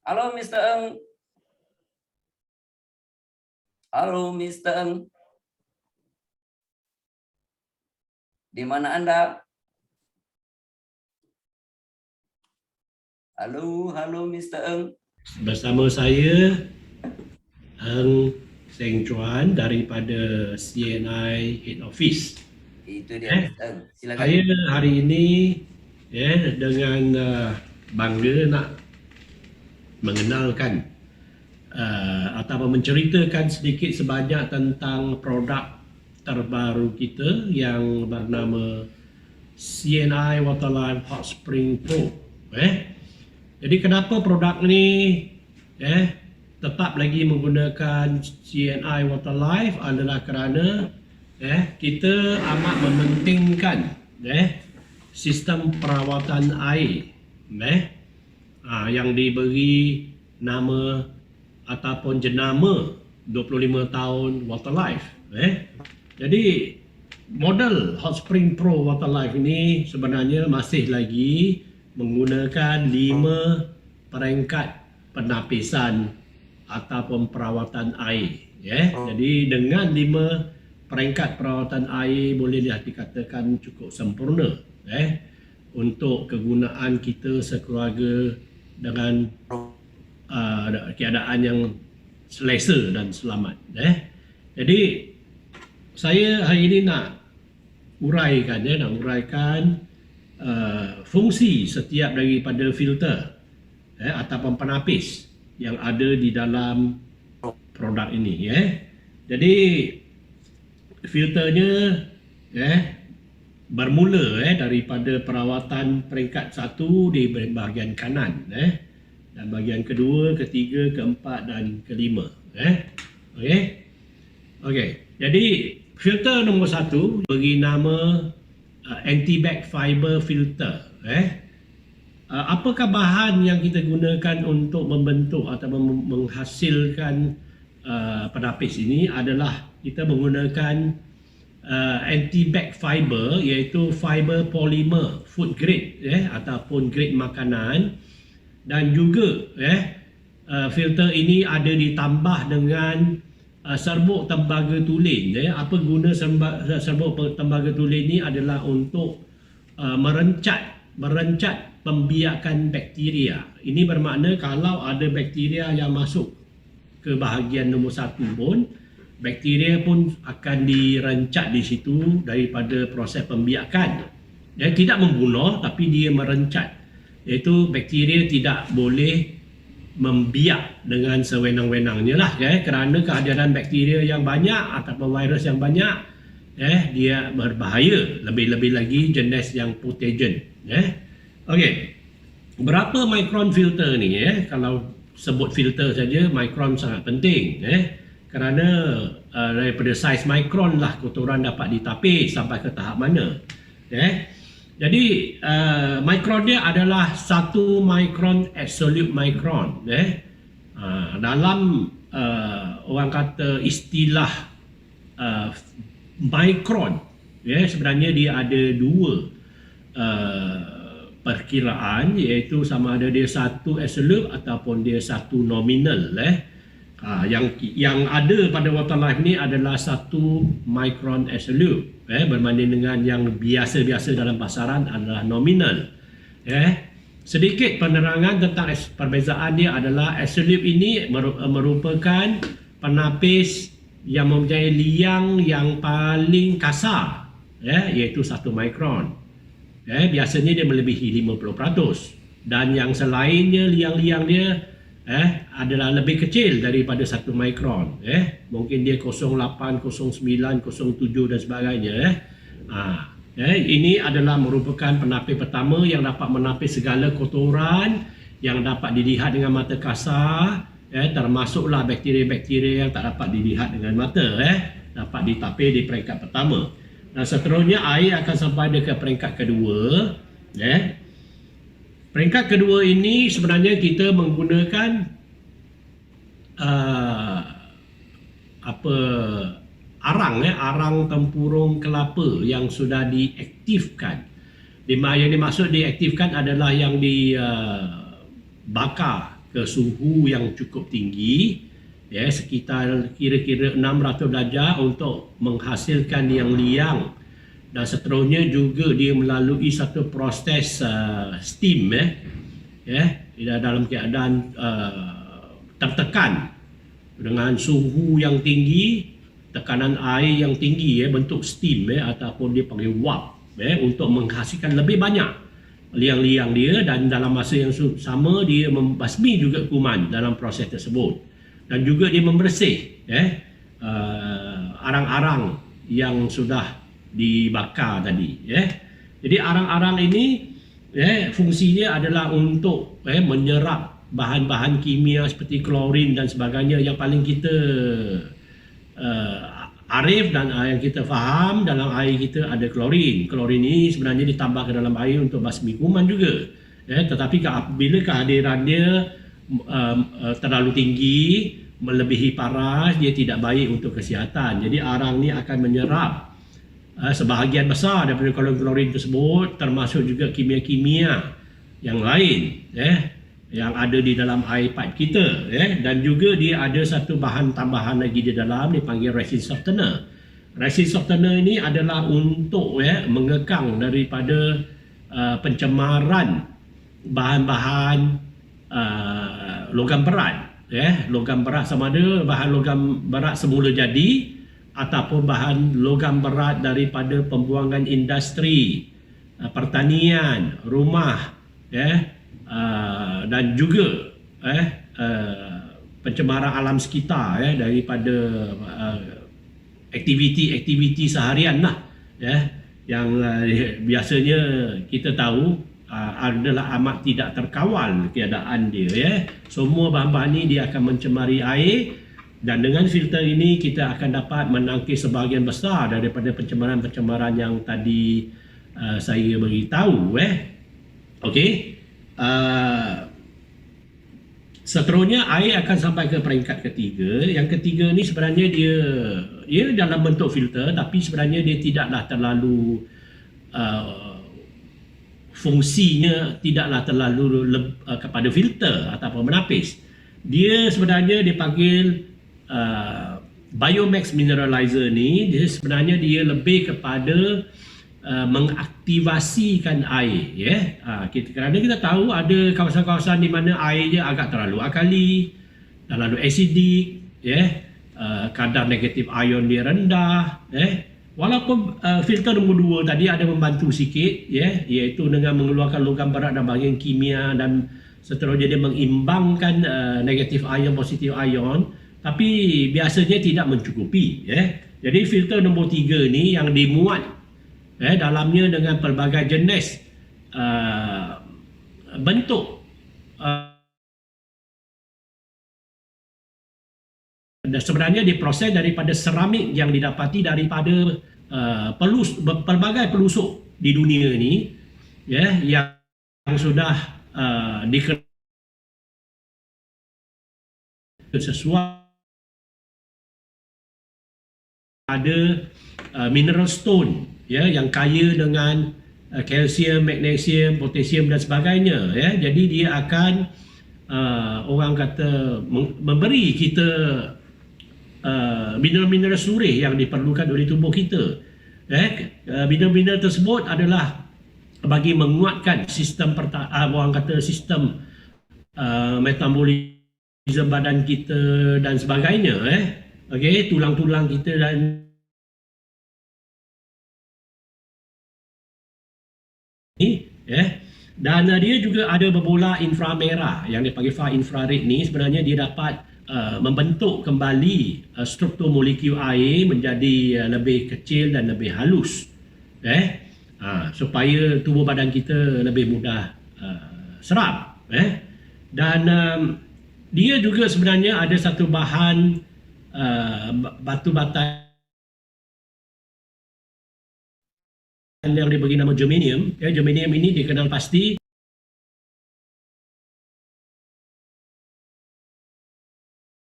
Halo Mr. Eng. Halo Mr. Eng. Di mana Anda? Halo Mr. Eng. Bersama saya Eng Seng Chuan daripada CNI Head Office. Itu dia Mr. Eng. Silakan. Saya hari ini dengan bangga nak mengenalkan atau menceritakan sedikit sebanyak tentang produk terbaru kita yang bernama CNI Waterlife Hot Spring Pro. Jadi kenapa produk ni tetap lagi menggunakan CNI Waterlife adalah kerana kita amat mementingkan sistem perawatan air yang diberi nama ataupun jenama 25 tahun Waterlife. Jadi model Hot Spring Pro Waterlife ini sebenarnya masih lagi menggunakan 5 peringkat penapisan ataupun perawatan air. Jadi dengan 5 peringkat perawatan air boleh dikatakan cukup sempurna untuk kegunaan kita sekeluarga dengan keadaan yang selesa dan selamat. Jadi saya hari ini nak uraikan fungsi setiap daripada filter ataupun penapis yang ada di dalam produk ini. Jadi filternya bermula daripada perawatan peringkat 1 di bahagian kanan, dan bahagian kedua, ketiga, keempat dan kelima. Okey. Jadi filter nombor 1 beri nama anti-bac fiber filter. Apakah bahan yang kita gunakan untuk membentuk atau menghasilkan penapis ini? Adalah kita menggunakan anti-bac fiber, iaitu fiber polymer food grade ataupun grade makanan, dan juga filter ini ada ditambah dengan serbuk tembaga tulen. Apa guna serbuk tembaga tulen ini adalah untuk merencat pembiakan bakteria. Ini bermakna kalau ada bakteria yang masuk ke bahagian nombor 1 pun, bakteria pun akan direncat di situ daripada proses pembiakan. Tidak membunuh, tapi dia merencat. Iaitu bakteria tidak boleh membiak dengan sewenang-wenangnya lah, kerana kehadiran bakteria yang banyak ataupun virus yang banyak, dia berbahaya. Lebih-lebih lagi jenis yang pathogen. Okey, berapa mikron filter ni? Kalau sebut filter saja, mikron sangat penting. Kerana daripada saiz mikron lah kotoran dapat ditapis sampai ke tahap mana. Jadi mikron dia adalah 1 mikron absolute mikron. Dalam orang kata istilah mikron, sebenarnya dia ada 2 perkiraan, iaitu sama ada dia 1 absolute ataupun dia 1 nominal. Yang ada pada Waterlife ni adalah 1 mikron absolute, berbanding dengan yang biasa-biasa dalam pasaran adalah nominal. Sedikit penerangan tentang perbezaan dia adalah absolute ini merupakan penapis yang mempunyai liang yang paling kasar, iaitu 1 mikron. Biasanya dia melebihi 50%, dan yang selainnya liang-liang dia adalah lebih kecil daripada 1 mikron. Mungkin dia 0.8, 0.9, 0.7 dan sebagainya. Ini adalah merupakan penapis pertama yang dapat menapis segala kotoran yang dapat dilihat dengan mata kasar, termasuklah bakteria-bakteria yang tak dapat dilihat dengan mata, dapat ditapis di peringkat pertama. Dan seterusnya air akan sampai ke peringkat kedua. Peringkat kedua ini sebenarnya kita menggunakan arang tempurung kelapa yang sudah diaktifkan. Yang dimaksud diaktifkan adalah yang dibakar ke suhu yang cukup tinggi, sekitar kira-kira 600 darjah untuk menghasilkan yang liang, dan seterusnya juga dia melalui satu proses steam, dalam keadaan tertekan dengan suhu yang tinggi, tekanan air yang tinggi, bentuk steam, ataupun dia panggil wap, untuk menghasilkan lebih banyak liang-liang dia, dan dalam masa yang sama dia membasmi juga kuman dalam proses tersebut. Dan juga dia membersih arang-arang yang sudah dibakar tadi. Jadi arang-arang ini fungsinya adalah untuk menyerap bahan-bahan kimia seperti klorin dan sebagainya yang paling kita arif dan yang kita faham. Dalam air kita ada klorin. Klorin ini sebenarnya ditambah ke dalam air untuk basmi kuman juga. Tetapi apabila kehadirannya terlalu tinggi, melebihi paras, dia tidak baik untuk kesihatan. Jadi arang ni akan menyerap sebahagian besar daripada klorin tersebut, termasuk juga kimia-kimia yang lain. yang ada di dalam air pipe kita, dan juga dia ada satu bahan tambahan lagi di dalam dipanggil resin softener. Resin softener ini adalah untuk mengekang daripada pencemaran bahan-bahan logam berat, logam berat sama ada bahan logam berat semula jadi ataupun bahan logam berat daripada pembuangan industri, pertanian, rumah, dan juga pencemaran alam sekitar, daripada aktiviti-aktiviti seharian lah, yang biasanya kita tahu adalah amat tidak terkawal keadaan dia, semua bahan-bahan ini dia akan mencemari air, dan dengan filter ini kita akan dapat menangkis sebahagian besar daripada pencemaran-pencemaran yang tadi saya beritahu. Okey. Seterusnya air akan sampai ke peringkat ketiga. Yang ketiga ni sebenarnya dia dalam bentuk filter, tapi sebenarnya dia tidaklah terlalu fungsinya tidaklah terlalu kepada filter ataupun menapis. Dia sebenarnya dipanggil Biomax Mineralizer ni, dia sebenarnya dia lebih kepada mengaktivasikan air, kerana kita tahu ada kawasan-kawasan di mana air dia agak terlalu alkali, terlalu acidic, kadar negatif ion dia rendah, walaupun filter nombor 2 tadi ada membantu sikit, iaitu dengan mengeluarkan logam berat dan bahagian kimia dan seterusnya, dia mengimbangkan negatif ion, positif ion, tapi biasanya tidak mencukupi. Jadi filter nombor 3 ni yang dimuat dalamnya dengan pelbagai jenis bentuk dan sebenarnya diproses daripada seramik yang didapati daripada pelbagai pelusuk di dunia ni, yang sudah dikenal sesuai ada mineral stone, yang kaya dengan kalsium, magnesium, potasium dan sebagainya, jadi dia akan orang kata memberi kita mineral-mineral surih yang diperlukan oleh tubuh kita. Mineral-mineral tersebut adalah bagi menguatkan sistem orang kata sistem metabolisme badan kita dan sebagainya, tulang-tulang kita dan dan dia juga ada berbola inframerah yang dipanggil far infrared ni. Sebenarnya dia dapat membentuk kembali struktur molekul air menjadi lebih kecil dan lebih halus, supaya tubuh badan kita lebih mudah serap, dan dia juga sebenarnya ada satu bahan batu bata yang diberi nama germanium. Germanium ini dikenal pasti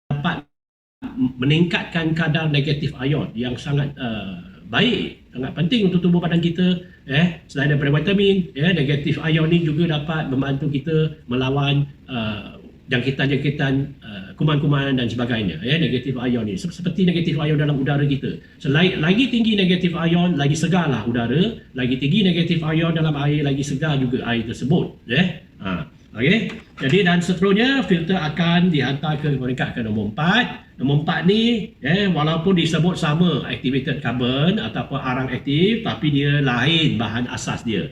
dapat meningkatkan kadar negatif ion yang sangat baik, sangat penting untuk tubuh badan kita. Selain daripada vitamin, negatif ion ini juga dapat membantu kita melawan jangkitan-jangkitan kuman-kuman dan sebagainya, negatif ion ni seperti negatif ion dalam udara kita. Lagi tinggi negatif ion, lagi segarlah udara. Lagi tinggi negatif ion dalam air, lagi segar juga air tersebut. Jadi dan seterusnya filter akan dihantar ke peringkat ke nombor 4. Nombor 4 ni walaupun disebut sama activated carbon ataupun arang aktif, tapi dia lain bahan asas dia.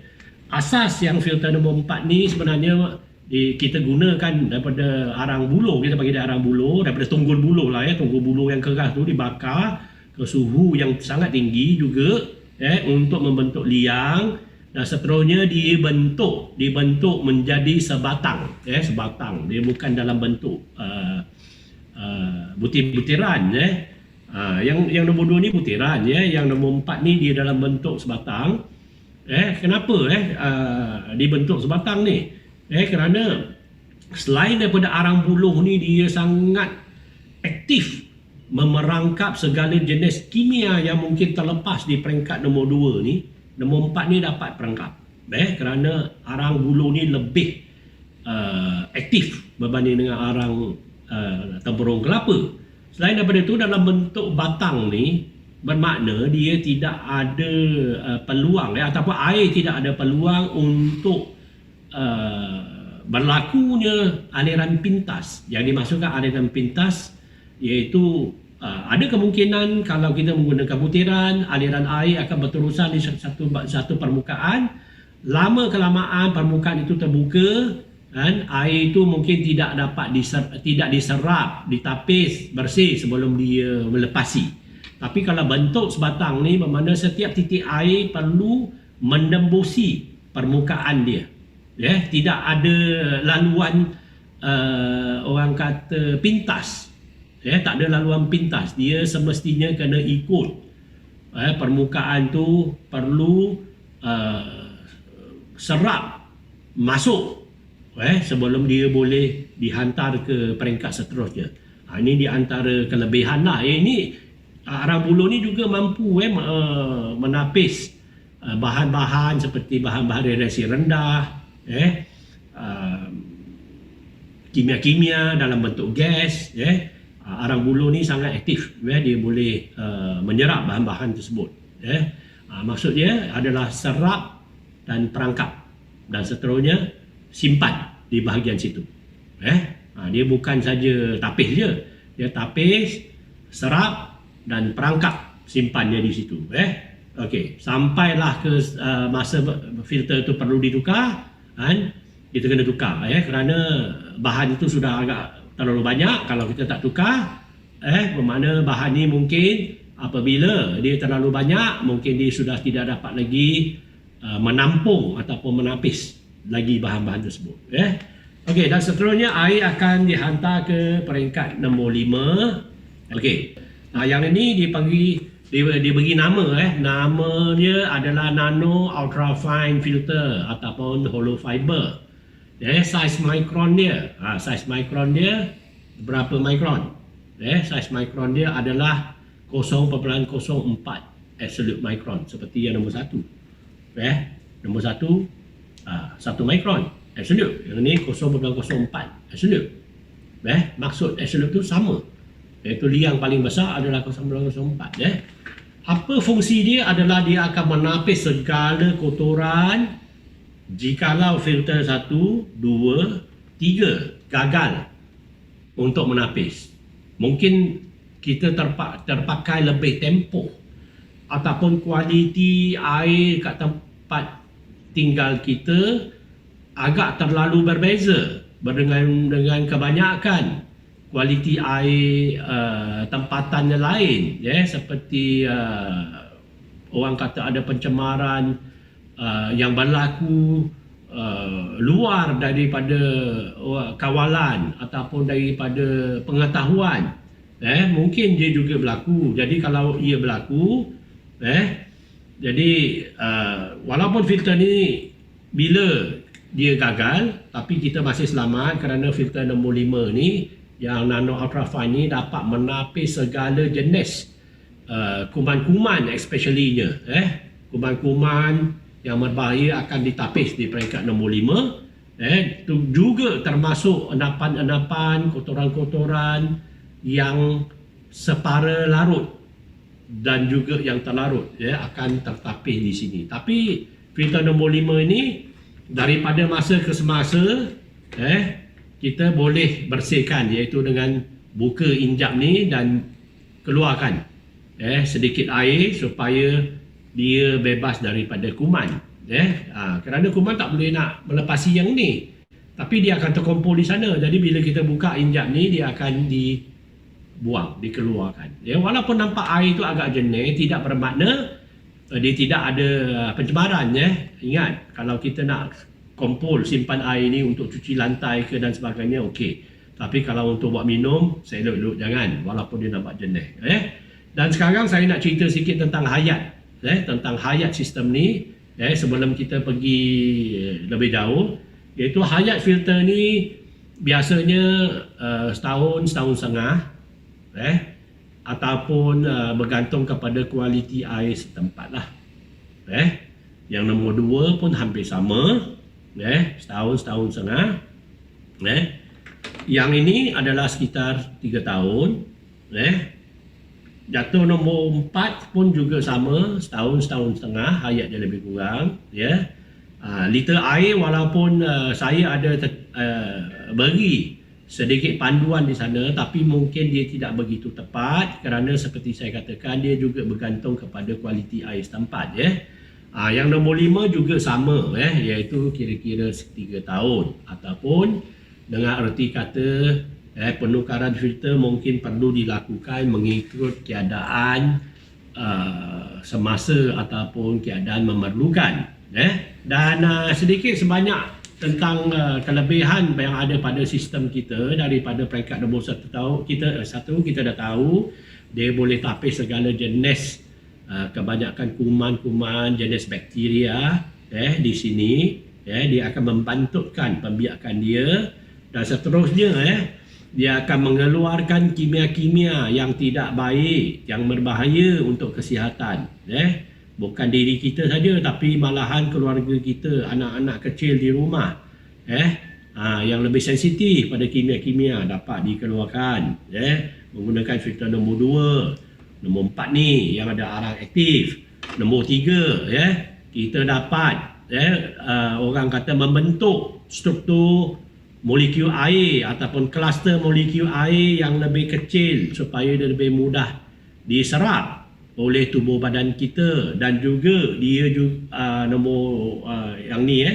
Asas yang filter nombor 4 ni sebenarnya kita gunakan daripada arang buluh. Kita panggil dia arang buluh, daripada tunggul buluh lah, tunggul buluh yang keras tu dibakar ke suhu yang sangat tinggi juga, untuk membentuk liang, dan seterusnya dibentuk menjadi sebatang, sebatang. Dia bukan dalam bentuk butir-butiran, yang nombor 2 ni butiran, yang nombor 4 ni dia dalam bentuk sebatang. Kenapa dibentuk sebatang ni? Kerana selain daripada arang buluh ni dia sangat aktif memerangkap segala jenis kimia yang mungkin terlepas di peringkat nombor 2 ni, nombor 4 ni dapat perangkap. Kerana arang buluh ni lebih aktif berbanding dengan arang tempurung kelapa. Selain daripada itu, dalam bentuk batang ni bermakna dia tidak ada peluang ataupun air tidak ada peluang untuk berlakunya aliran pintas. Yang dimaksudkan aliran pintas iaitu ada kemungkinan kalau kita menggunakan butiran, aliran air akan berterusan di satu permukaan. Lama kelamaan permukaan itu terbuka, kan, air itu mungkin tidak dapat diserap, ditapis bersih sebelum dia melepasi. Tapi kalau bentuk sebatang ni bermakna setiap titik air perlu menembusi permukaan dia. Ya, tidak ada laluan orang kata pintas. Ya, tak ada laluan pintas. Dia semestinya kena ikut. Permukaan tu perlu serap masuk sebelum dia boleh dihantar ke peringkat seterusnya. Ini di antara kelebihan lah. Ini arang buluh ni juga mampu menapis bahan-bahan seperti bahan-bahan radiasi rendah, kimia-kimia dalam bentuk gas. Arang buluh ni sangat aktif. Dia boleh menyerap bahan-bahan tersebut. Maksud dia adalah serap dan perangkap, dan seterusnya simpan di bahagian situ. Dia bukan saja tapis je, dia tapis, serap dan perangkap, simpannya di situ. Okey, sampailah ke masa filter itu perlu ditukar, kan? Kita kena tukar kerana bahan itu sudah agak terlalu banyak. Kalau kita tak tukar, bermakna bahan ni mungkin apabila dia terlalu banyak, mungkin dia sudah tidak dapat lagi menampung ataupun menapis lagi bahan-bahan tersebut. Okey, dan seterusnya air akan dihantar ke peringkat nombor 5. Okey. Yang ini diberi nama namanya adalah nano ultra fine filter ataupun hollow fiber. Saiz mikron dia. Saiz mikron dia berapa mikron? Saiz mikron dia adalah 0.04 absolute mikron seperti yang nombor 1. Nombor 1 1 mikron absolute, yang ni 0.04 absolute. Maksud absolute tu sama, iaitu liang paling besar adalah 0.04. Apa fungsi dia? Adalah dia akan menapis segala kotoran jikalau filter 1, 2, 3 gagal untuk menapis. Mungkin kita terpakai lebih tempoh ataupun kualiti air kat tempat tinggal kita agak terlalu berbeza dengan kebanyakan kualiti air tempatan yang lain, seperti orang kata ada pencemaran yang berlaku luar daripada kawalan ataupun daripada pengetahuan. Mungkin dia juga berlaku. Jadi kalau ia berlaku, jadi walaupun filter ni bila dia gagal, tapi kita masih selamat kerana filter nombor 5 ni yang nano ultra fine ni dapat menapis segala jenis kuman-kuman, especially-nya kuman-kuman yang berbahaya akan ditapis di peringkat nombor 5. Itu juga termasuk endapan-endapan, kotoran-kotoran yang separa larut dan juga yang terlarut akan tertapis di sini. Tapi filter nombor 5 ini daripada masa ke semasa kita boleh bersihkan, iaitu dengan buka injap ni dan keluarkan sedikit air supaya dia bebas daripada kuman. Kerana kuman tak boleh nak melepasi yang ni, tapi dia akan terkumpul di sana. Jadi bila kita buka injap ni, dia akan dibuang, dikeluarkan. Walaupun nampak air itu agak jernih, tidak bermakna dia tidak ada pencemaran. Ingat, kalau kita nak kumpul simpan air ni untuk cuci lantai ke dan sebagainya, okey. Tapi kalau untuk buat minum, saya elok-elok jangan, walaupun dia nampak jernih. Dan sekarang saya nak cerita sikit tentang hayat, tentang hayat sistem ni, sebelum kita pergi lebih jauh. Iaitu hayat filter ni biasanya setahun setengah, ataupun bergantung kepada kualiti air setempat lah. Yang nombor 2 pun hampir sama, setahun setengah. Yang ini adalah sekitar 3 tahun. Jatuh nombor 4 pun juga sama, setahun setengah hayat dia lebih kurang. Liter air walaupun saya ada beri sedikit panduan di sana, tapi mungkin dia tidak begitu tepat kerana seperti saya katakan dia juga bergantung kepada kualiti air setempat. Yang nombor 5 juga sama, iaitu kira-kira 3 tahun, ataupun dengan erti kata penukaran filter mungkin perlu dilakukan mengikut keadaan semasa ataupun keadaan memerlukan. Dan sedikit sebanyak tentang kelebihan yang ada pada sistem kita daripada peringkat nombor 1 tahun kita dah tahu dia boleh tapis segala jenis kebanyakan kuman-kuman jenis bakteria di sini. Dia akan membantutkan pembiakan dia dan seterusnya dia akan mengeluarkan kimia-kimia yang tidak baik, yang berbahaya untuk kesihatan. Bukan diri kita saja tapi malahan keluarga kita, anak-anak kecil di rumah yang lebih sensitif pada kimia-kimia dapat dikeluarkan menggunakan filter nombor 2. Nombor 4 ni yang ada arang aktif. Nombor 3 kita dapat orang kata membentuk struktur molekul air ataupun kluster molekul air yang lebih kecil supaya dia lebih mudah diserap oleh tubuh badan kita. Dan juga dia juga nombor yang ni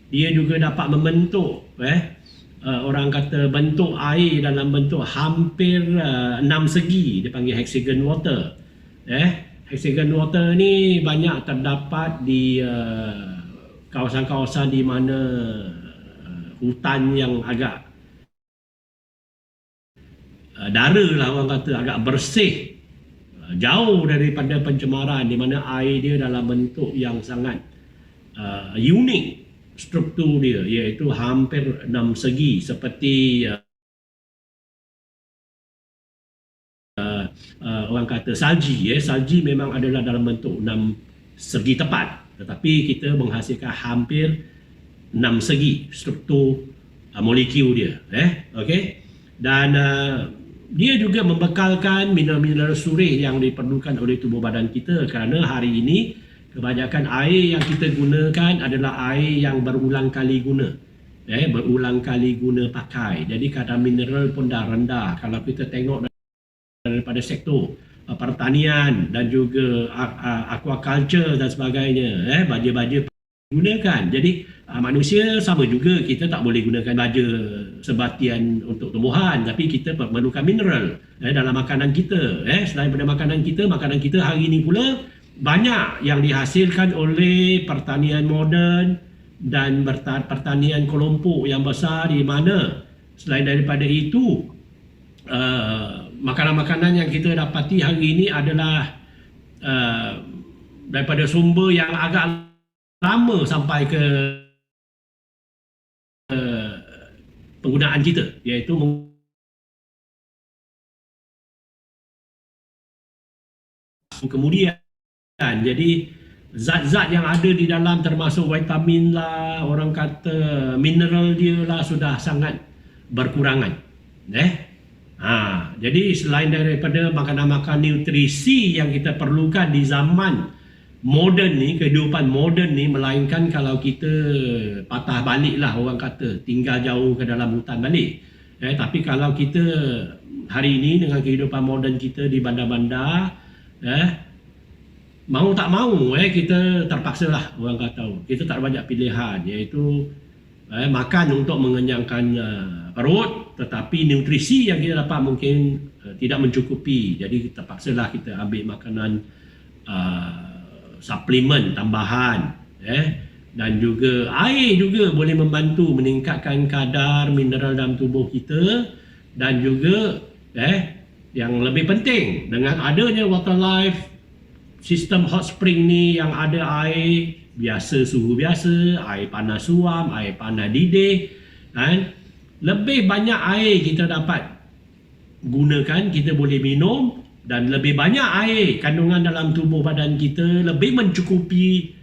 dia juga dapat membentuk orang kata bentuk air dalam bentuk hampir 6 segi, dia panggil hexagon water. Hexagon water ni banyak terdapat di kawasan-kawasan di mana hutan yang agak dara lah orang kata, agak bersih, jauh daripada pencemaran, di mana air dia dalam bentuk yang sangat unik struktur dia, iaitu hampir 6 segi seperti orang kata salji. Salji memang adalah dalam bentuk 6 segi tepat, tetapi kita menghasilkan hampir 6 segi struktur molekul dia. Dan dia juga membekalkan mineral-mineral surih yang diperlukan oleh tubuh badan kita, kerana hari ini kebanyakan air yang kita gunakan adalah air yang berulang kali guna. Berulang kali guna pakai. Jadi kadar mineral pun dah rendah. Kalau kita tengok daripada sektor pertanian dan juga aquaculture dan sebagainya, baja-baja gunakan. Jadi manusia sama juga, kita tak boleh gunakan baja sebatian untuk tumbuhan, tapi kita perlukan mineral dalam makanan kita. Selain daripada makanan kita hari ini pula banyak yang dihasilkan oleh pertanian moden dan pertanian kelompok yang besar, di mana selain daripada itu makanan-makanan yang kita dapati hari ini adalah daripada sumber yang agak lama sampai ke penggunaan kita, iaitu kemudian. Jadi zat-zat yang ada di dalam termasuk vitamin lah, orang kata mineral dia lah sudah sangat berkurangan. Jadi selain daripada makan-makan nutrisi yang kita perlukan di zaman moden ni, kehidupan moden ni, melainkan kalau kita patah balik lah orang kata, tinggal jauh ke dalam hutan balik. Tapi kalau kita hari ini dengan kehidupan moden kita di bandar-bandar, mau tak mau kita terpaksa lah orang kata, kita tak banyak pilihan, iaitu makan untuk mengenyangkan perut, tetapi nutrisi yang kita dapat mungkin tidak mencukupi. Jadi terpaksa lah kita ambil makanan suplemen tambahan. Dan juga air juga boleh membantu meningkatkan kadar mineral dalam tubuh kita. Dan juga yang lebih penting, dengan adanya water life sistem hot spring ni yang ada air biasa, suhu biasa, air panas suam, air panas didih, lebih banyak air kita dapat gunakan, kita boleh minum, dan lebih banyak air kandungan dalam tubuh badan kita lebih mencukupi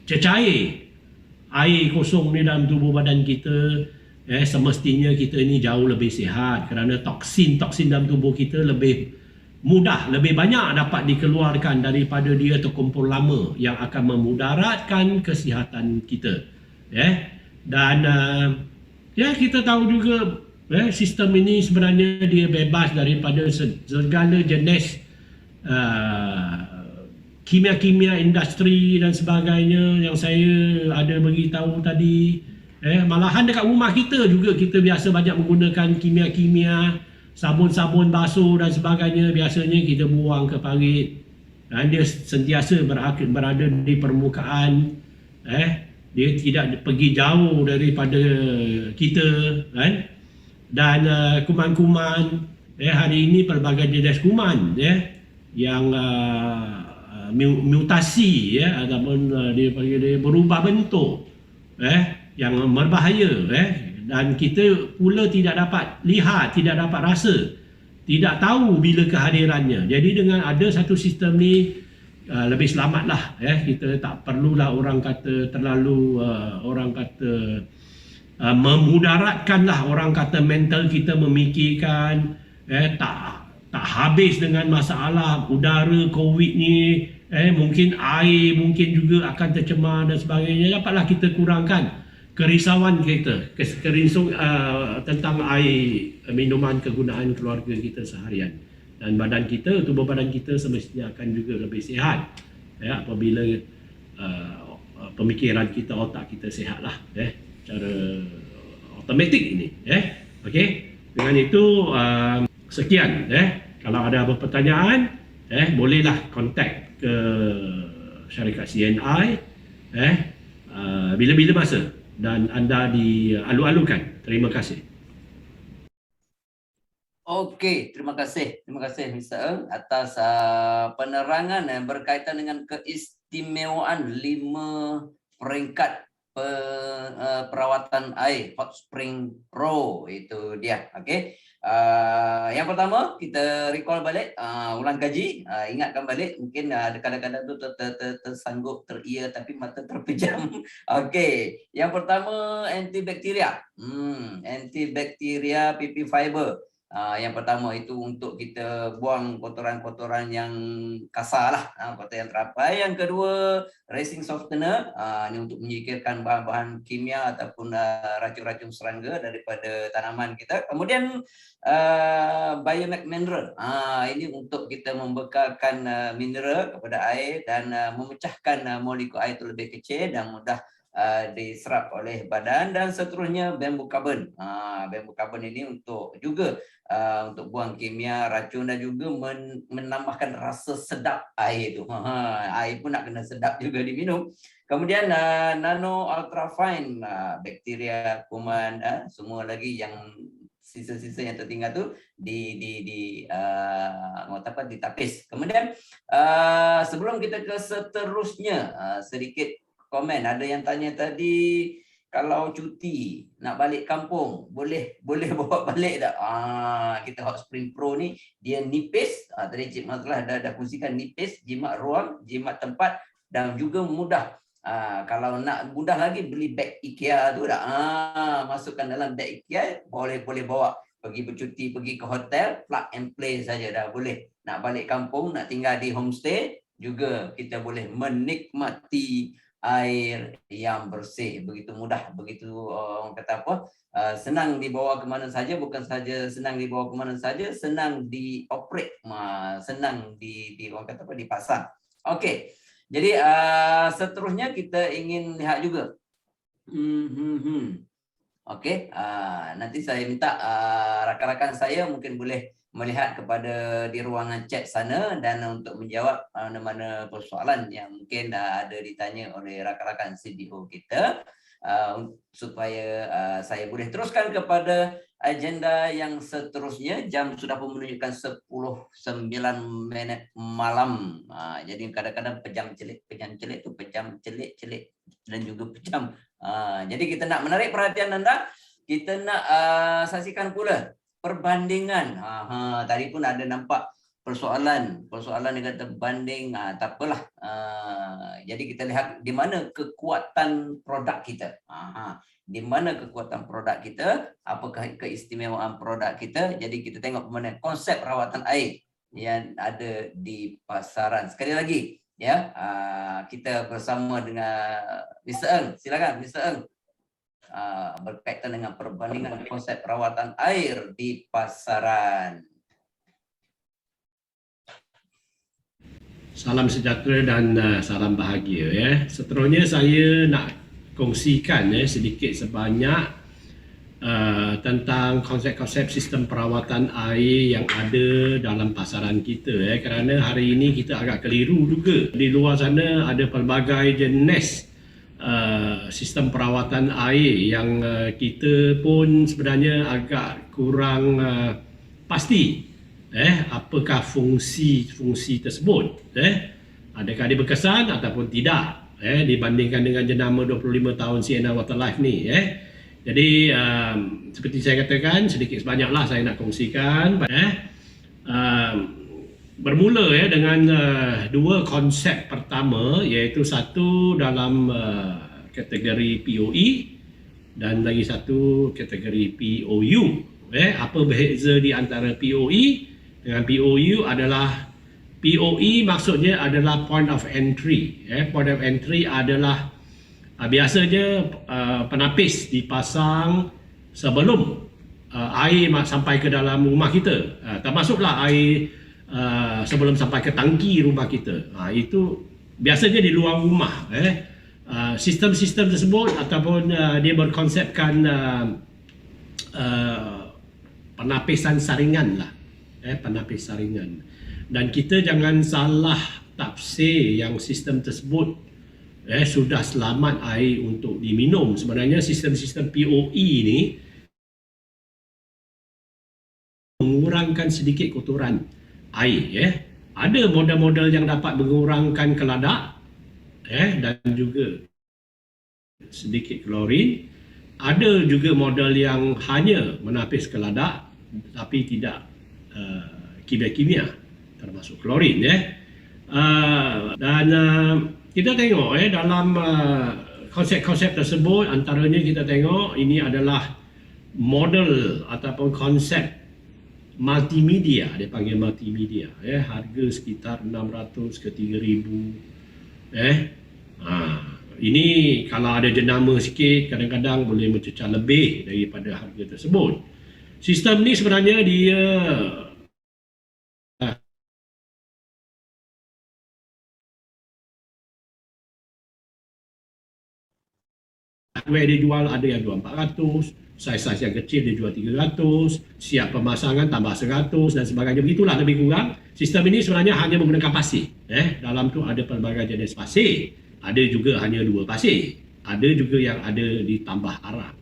cecair air kosong ni dalam tubuh badan kita, semestinya kita ini jauh lebih sihat kerana toksin-toksin dalam tubuh kita lebih mudah, lebih banyak dapat dikeluarkan daripada dia terkumpul lama yang akan memudaratkan kesihatan kita. Dan kita tahu juga sistem ini sebenarnya dia bebas daripada segala jenis kimia-kimia industri dan sebagainya yang saya ada beritahu tadi. Malahan dekat rumah kita juga kita biasa banyak menggunakan kimia-kimia, sabun-sabun basuh dan sebagainya, biasanya kita buang ke parit dan dia sentiasa berada di permukaan. Dia tidak pergi jauh daripada kita, kan? Dan kuman-kuman, hari ini pelbagai jenis kuman yang mutasi ataupun dia berubah bentuk yang berbahaya, dan kita pula tidak dapat lihat, tidak dapat rasa, tidak tahu bila kehadirannya. Jadi dengan ada satu sistem ni lebih selamatlah. Kita tak perlulah orang kata terlalu memudaratkanlah, orang kata mental kita memikirkan tak habis dengan masalah udara COVID ni, mungkin air mungkin juga akan tercemar dan sebagainya. Dapatlah kita kurangkan kerisauan kita tentang air minuman kegunaan keluarga kita seharian, dan badan kita, tubuh badan kita semestinya akan juga lebih sihat apabila pemikiran kita, otak kita sihatlah secara automatik ini. Okey, dengan itu sekian. Kalau ada apa pertanyaan, bolehlah kontak ke syarikat CNI bila-bila masa, dan anda dialu-alukan. Terima kasih. Okey, terima kasih Mr. Eng atas penerangan yang berkaitan dengan keistimewaan 5 peringkat perawatan air Hot Spring Pro. Itu dia. Okey. Yang pertama kita recall balik, ulang kaji, ingatkan balik, mungkin kadang-kadang tu tersanggup, teria tapi mata terpejam. Okey, yang pertama antibakteria. Antibakteria PP fiber. Yang pertama itu untuk kita buang kotoran-kotoran yang kasar lah, kotoran yang terapai. Yang kedua, racing softener, ini untuk menyingkirkan bahan-bahan kimia ataupun racun-racun serangga daripada tanaman kita. Kemudian biomac mineral, ini untuk kita membekalkan mineral kepada air dan memecahkan molekul air itu lebih kecil dan mudah diserap oleh badan. Dan seterusnya bamboo carbon. Bamboo carbon ini untuk juga untuk buang kimia, racun dan juga menambahkan rasa sedap air itu. Air pun nak kena sedap juga diminum. Kemudian nano ultrafine, bakteria, kuman, semua lagi yang sisa-sisa yang tertinggal tu ditapis. Kemudian sebelum kita ke seterusnya, sedikit komen. Ada yang tanya tadi, kalau cuti nak balik kampung, boleh bawa balik tak? Kita Hot Spring Pro ni dia nipis. Tadi Cik Mazlah dah kongsikan, nipis, jimat ruang, jimat tempat dan juga mudah. Kalau nak mudah lagi, beli beg IKEA tu dah. Masukkan dalam beg IKEA, boleh bawa pergi bercuti, pergi ke hotel, plug and play saja dah boleh. Nak balik kampung, nak tinggal di homestay juga kita boleh menikmati air yang bersih, begitu mudah, begitu orang kata apa, senang dibawa ke mana saja, bukan saja senang dibawa ke mana saja, senang dioperate, senang di orang kata apa, dipasang. Okey. Jadi seterusnya kita ingin lihat juga. Okey, nanti saya minta rakan-rakan saya mungkin boleh melihat kepada di ruangan chat sana dan untuk menjawab mana-mana persoalan yang mungkin ada ditanya oleh rakan-rakan CDO kita, supaya saya boleh teruskan kepada agenda yang seterusnya. Jam sudah pun menunjukkan 10:09 malam. Jadi kadang-kadang pejam celik tu pejam celik dan juga pejam. Jadi kita nak menarik perhatian anda, kita nak saksikan pula perbandingan. Tadi pun ada nampak persoalan dia kata banding, tak apalah. Jadi kita lihat di mana kekuatan produk kita. Di mana kekuatan produk kita, apakah keistimewaan produk kita. Jadi kita tengok mana konsep rawatan air yang ada di pasaran. Sekali lagi, ya, kita bersama dengan Mr. Eng. Silakan Mr. Eng. Berkaitan dengan perbandingan konsep rawatan air di pasaran. Salam sejahtera dan salam bahagia ya. Seterusnya saya nak kongsikan sedikit sebanyak tentang konsep-konsep sistem perawatan air yang ada dalam pasaran kita kerana hari ini kita agak keliru juga. Di luar sana ada pelbagai jenis sistem perawatan air yang kita pun sebenarnya agak kurang pasti apakah fungsi tersebut, adakah dia berkesan ataupun tidak dibandingkan dengan jenama 25 tahun Sienna Waterlife ni. Jadi seperti saya katakan, sedikit sebanyaklah saya nak kongsikan. Bermula dengan dua konsep pertama, iaitu satu dalam kategori POE dan lagi satu kategori POU. Apa beza di antara POE dengan POU adalah POE maksudnya adalah point of entry. Point of entry adalah biasanya penapis dipasang sebelum air sampai ke dalam rumah kita, termasuklah air sebelum sampai ke tangki rumah kita. Itu biasanya di luar rumah. Sistem-sistem tersebut ataupun dia berkonsepkan penapisan saringan lah, penapis saringan. Dan kita jangan salah tafsir yang sistem tersebut sudah selamat air untuk diminum. Sebenarnya sistem-sistem POE ni mengurangkan sedikit kotoran air. Ada model-model yang dapat mengurangkan keladak dan juga sedikit klorin. Ada juga model yang hanya menapis keladak tapi tidak kimia-kimia termasuk klorin. Dan kita tengok dalam konsep-konsep tersebut, antaranya kita tengok ini adalah model ataupun konsep multimedia, dia panggil multimedia. Harga sekitar 600 ke 3000. Ini kalau ada jenama sikit, kadang-kadang boleh mencecah lebih daripada harga tersebut. Sistem ni sebenarnya dia hardware dia jual, ada yang jual 400, saiz-saiz yang kecil dia jual 300, siap pemasangan tambah 100 dan sebagainya. Begitulah lebih kurang. Sistem ini sebenarnya hanya menggunakan pasir. Dalam tu ada pelbagai jenis pasir. Ada juga hanya 2 pasir. Ada juga yang ada ditambah arang.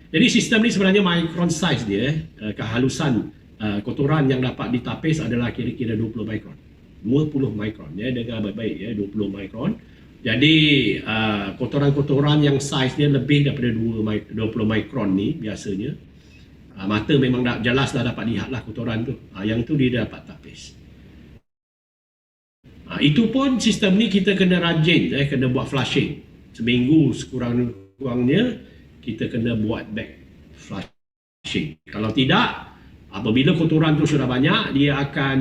Jadi sistem ni sebenarnya micron size dia. Kehalusan kotoran yang dapat ditapis adalah kira-kira 20 mikron. 20 mikron. Dengar baik-baik 20 mikron. Jadi kotoran-kotoran yang saiz dia lebih daripada 20 mikron ni biasanya, mata memang jelas dah dapat lihatlah kotoran tu. Yang tu dia dapat tapis. Itu pun sistem ni kita kena rajin, kena buat flushing. Seminggu sekurang-kurangnya kita kena buat back flushing. Kalau tidak, apabila kotoran tu sudah banyak, dia akan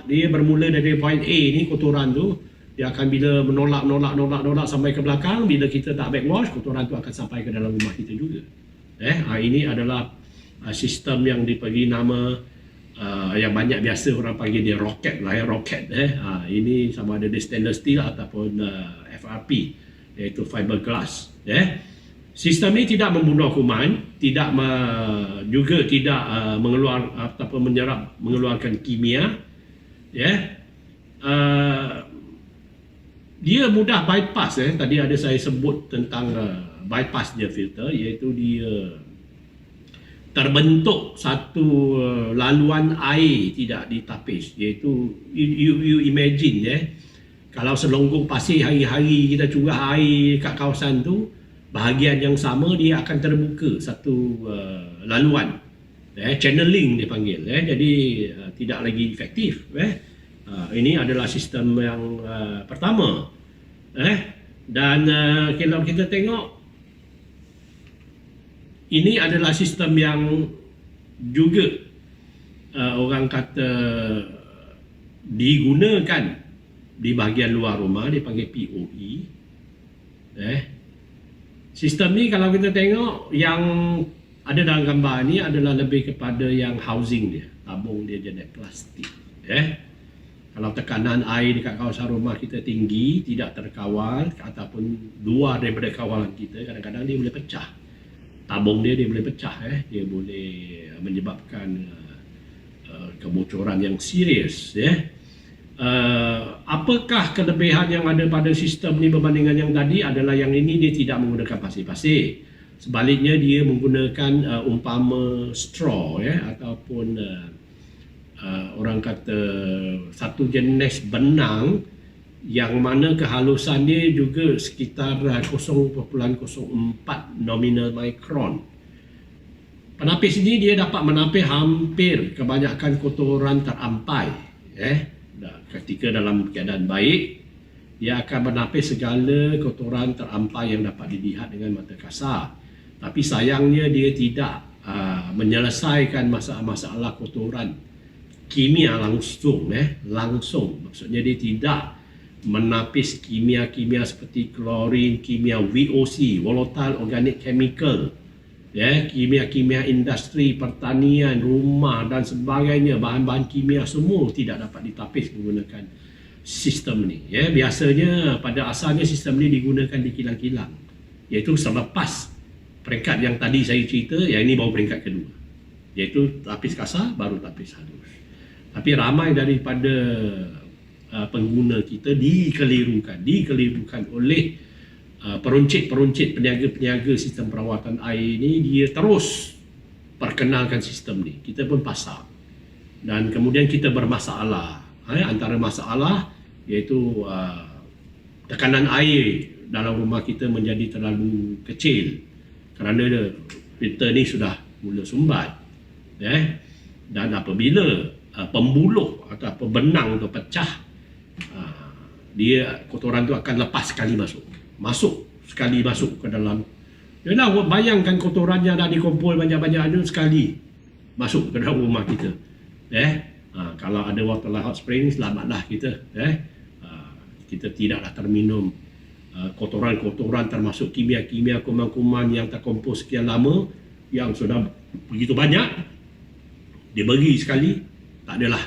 dia bermula dari point A ni, kotoran tu dia akan bila menolak sampai ke belakang. Bila kita tak backwash, kotoran tu akan sampai ke dalam rumah kita juga. Ini adalah sistem yang diberi nama yang banyak biasa orang panggil dia roket lah, roket. Ini sama ada dia stainless steel ataupun FRP, iaitu fiberglass. Sistem ini tidak membunuh kuman, juga tidak mengeluarkan kimia. Dia mudah bypass. Tadi ada saya sebut tentang bypass dia filter, iaitu dia terbentuk satu laluan air tidak ditapis, iaitu you imagine kalau selongkung pasir hari-hari kita curah air kat kawasan tu, bahagian yang sama dia akan terbuka satu laluan channeling dipanggil, jadi tidak lagi efektif. Ini adalah sistem yang pertama. Dan kalau kita tengok, ini adalah sistem yang juga orang kata digunakan di bahagian luar rumah, dipanggil POE. Sistem ni kalau kita tengok yang ada dalam gambar ni adalah lebih kepada yang housing dia, tabung dia jadi plastik. Kalau tekanan air dekat kawasan rumah kita tinggi, tidak terkawal ataupun luar daripada kawalan kita, kadang-kadang dia boleh pecah. Tabung dia boleh pecah, dia boleh menyebabkan kebocoran yang serius. Apakah kelebihan yang ada pada sistem ni berbandingan yang tadi? Adalah yang ini dia tidak menggunakan pasir-pasir. Sebaliknya dia menggunakan umpama straw, ataupun orang kata satu jenis benang yang mana kehalusan dia juga sekitar 0.04 nominal micron. Penapis ini dia dapat menapis hampir kebanyakan kotoran terampai. Ketika dalam keadaan baik, dia akan menapis segala kotoran terampai yang dapat dilihat dengan mata kasar. Tapi sayangnya dia tidak menyelesaikan masalah kotoran kimia langsung. Maksudnya dia tidak menapis kimia-kimia seperti klorin, kimia VOC, volatile organic chemical, kimia-kimia industri, pertanian, rumah dan sebagainya, bahan-bahan kimia semua tidak dapat ditapis menggunakan sistem ni. Biasanya pada asalnya sistem ni digunakan di kilang-kilang, iaitu selepas peringkat yang tadi saya cerita, yang ini baru peringkat kedua, iaitu tapis kasar baru tapis halus. Tapi ramai daripada pengguna kita dikelirukan oleh peruncit-peruncit, peniaga-peniaga sistem perawatan air ini. Dia terus perkenalkan sistem ni, kita pun pasang, dan kemudian kita bermasalah. Antara masalah iaitu tekanan air dalam rumah kita menjadi terlalu kecil kerana filter ni sudah mula sumbat, dan apabila pembuluh atau benang tu pecah, dia kotoran tu akan lepas sekali masuk ke dalam. Yalah, bayangkan kotoran yang dah dikumpul banyak-banyak itu sekali masuk ke dalam rumah kita. Kalau ada Waterline Hot Spring, selamatlah kita. Kita tidaklah terminum kotoran-kotoran termasuk kimia-kimia, kuman-kuman yang terkumpul sekian lama, yang sudah begitu banyak, dia bagi sekali, tak adalah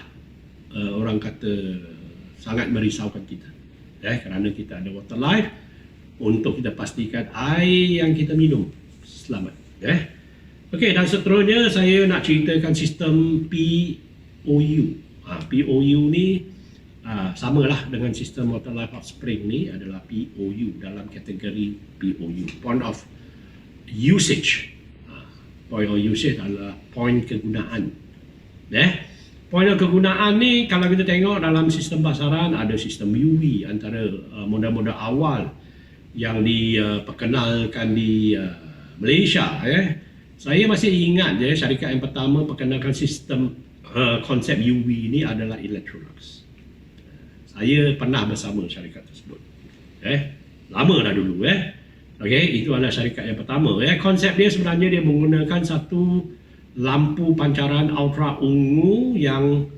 orang kata sangat merisaukan kita. Kerana kita ada Waterline untuk kita pastikan air yang kita minum selamat. Okey, dan seterusnya saya nak ceritakan sistem POU. POU ni samalah dengan sistem Waterline Hot Spring ni, adalah POU, dalam kategori POU, point of usage. Point of usage adalah point kegunaan. Point of kegunaan ni kalau kita tengok dalam sistem pasaran, ada sistem UV antara model-model awal yang diperkenalkan di Malaysia. Saya masih ingat syarikat yang pertama perkenalkan sistem konsep UV ini adalah Electrolux. Saya pernah bersama syarikat tersebut. Lama dah dulu. Okey, itu adalah syarikat yang pertama. Konsep dia sebenarnya dia menggunakan satu lampu pancaran ultra ungu yang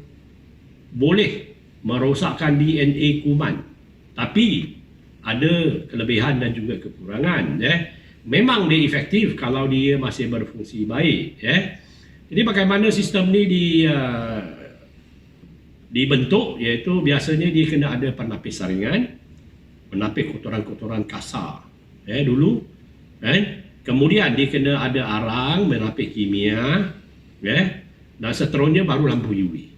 boleh merosakkan DNA kuman. Tapi ada kelebihan dan juga kekurangan. Memang dia efektif kalau dia masih berfungsi baik. Jadi bagaimana sistem ni dibentuk, iaitu biasanya dia kena ada penapis saringan, penapis kotoran-kotoran kasar dulu, kemudian dia kena ada arang, menapis kimia, dan seterusnya baru lampu UV.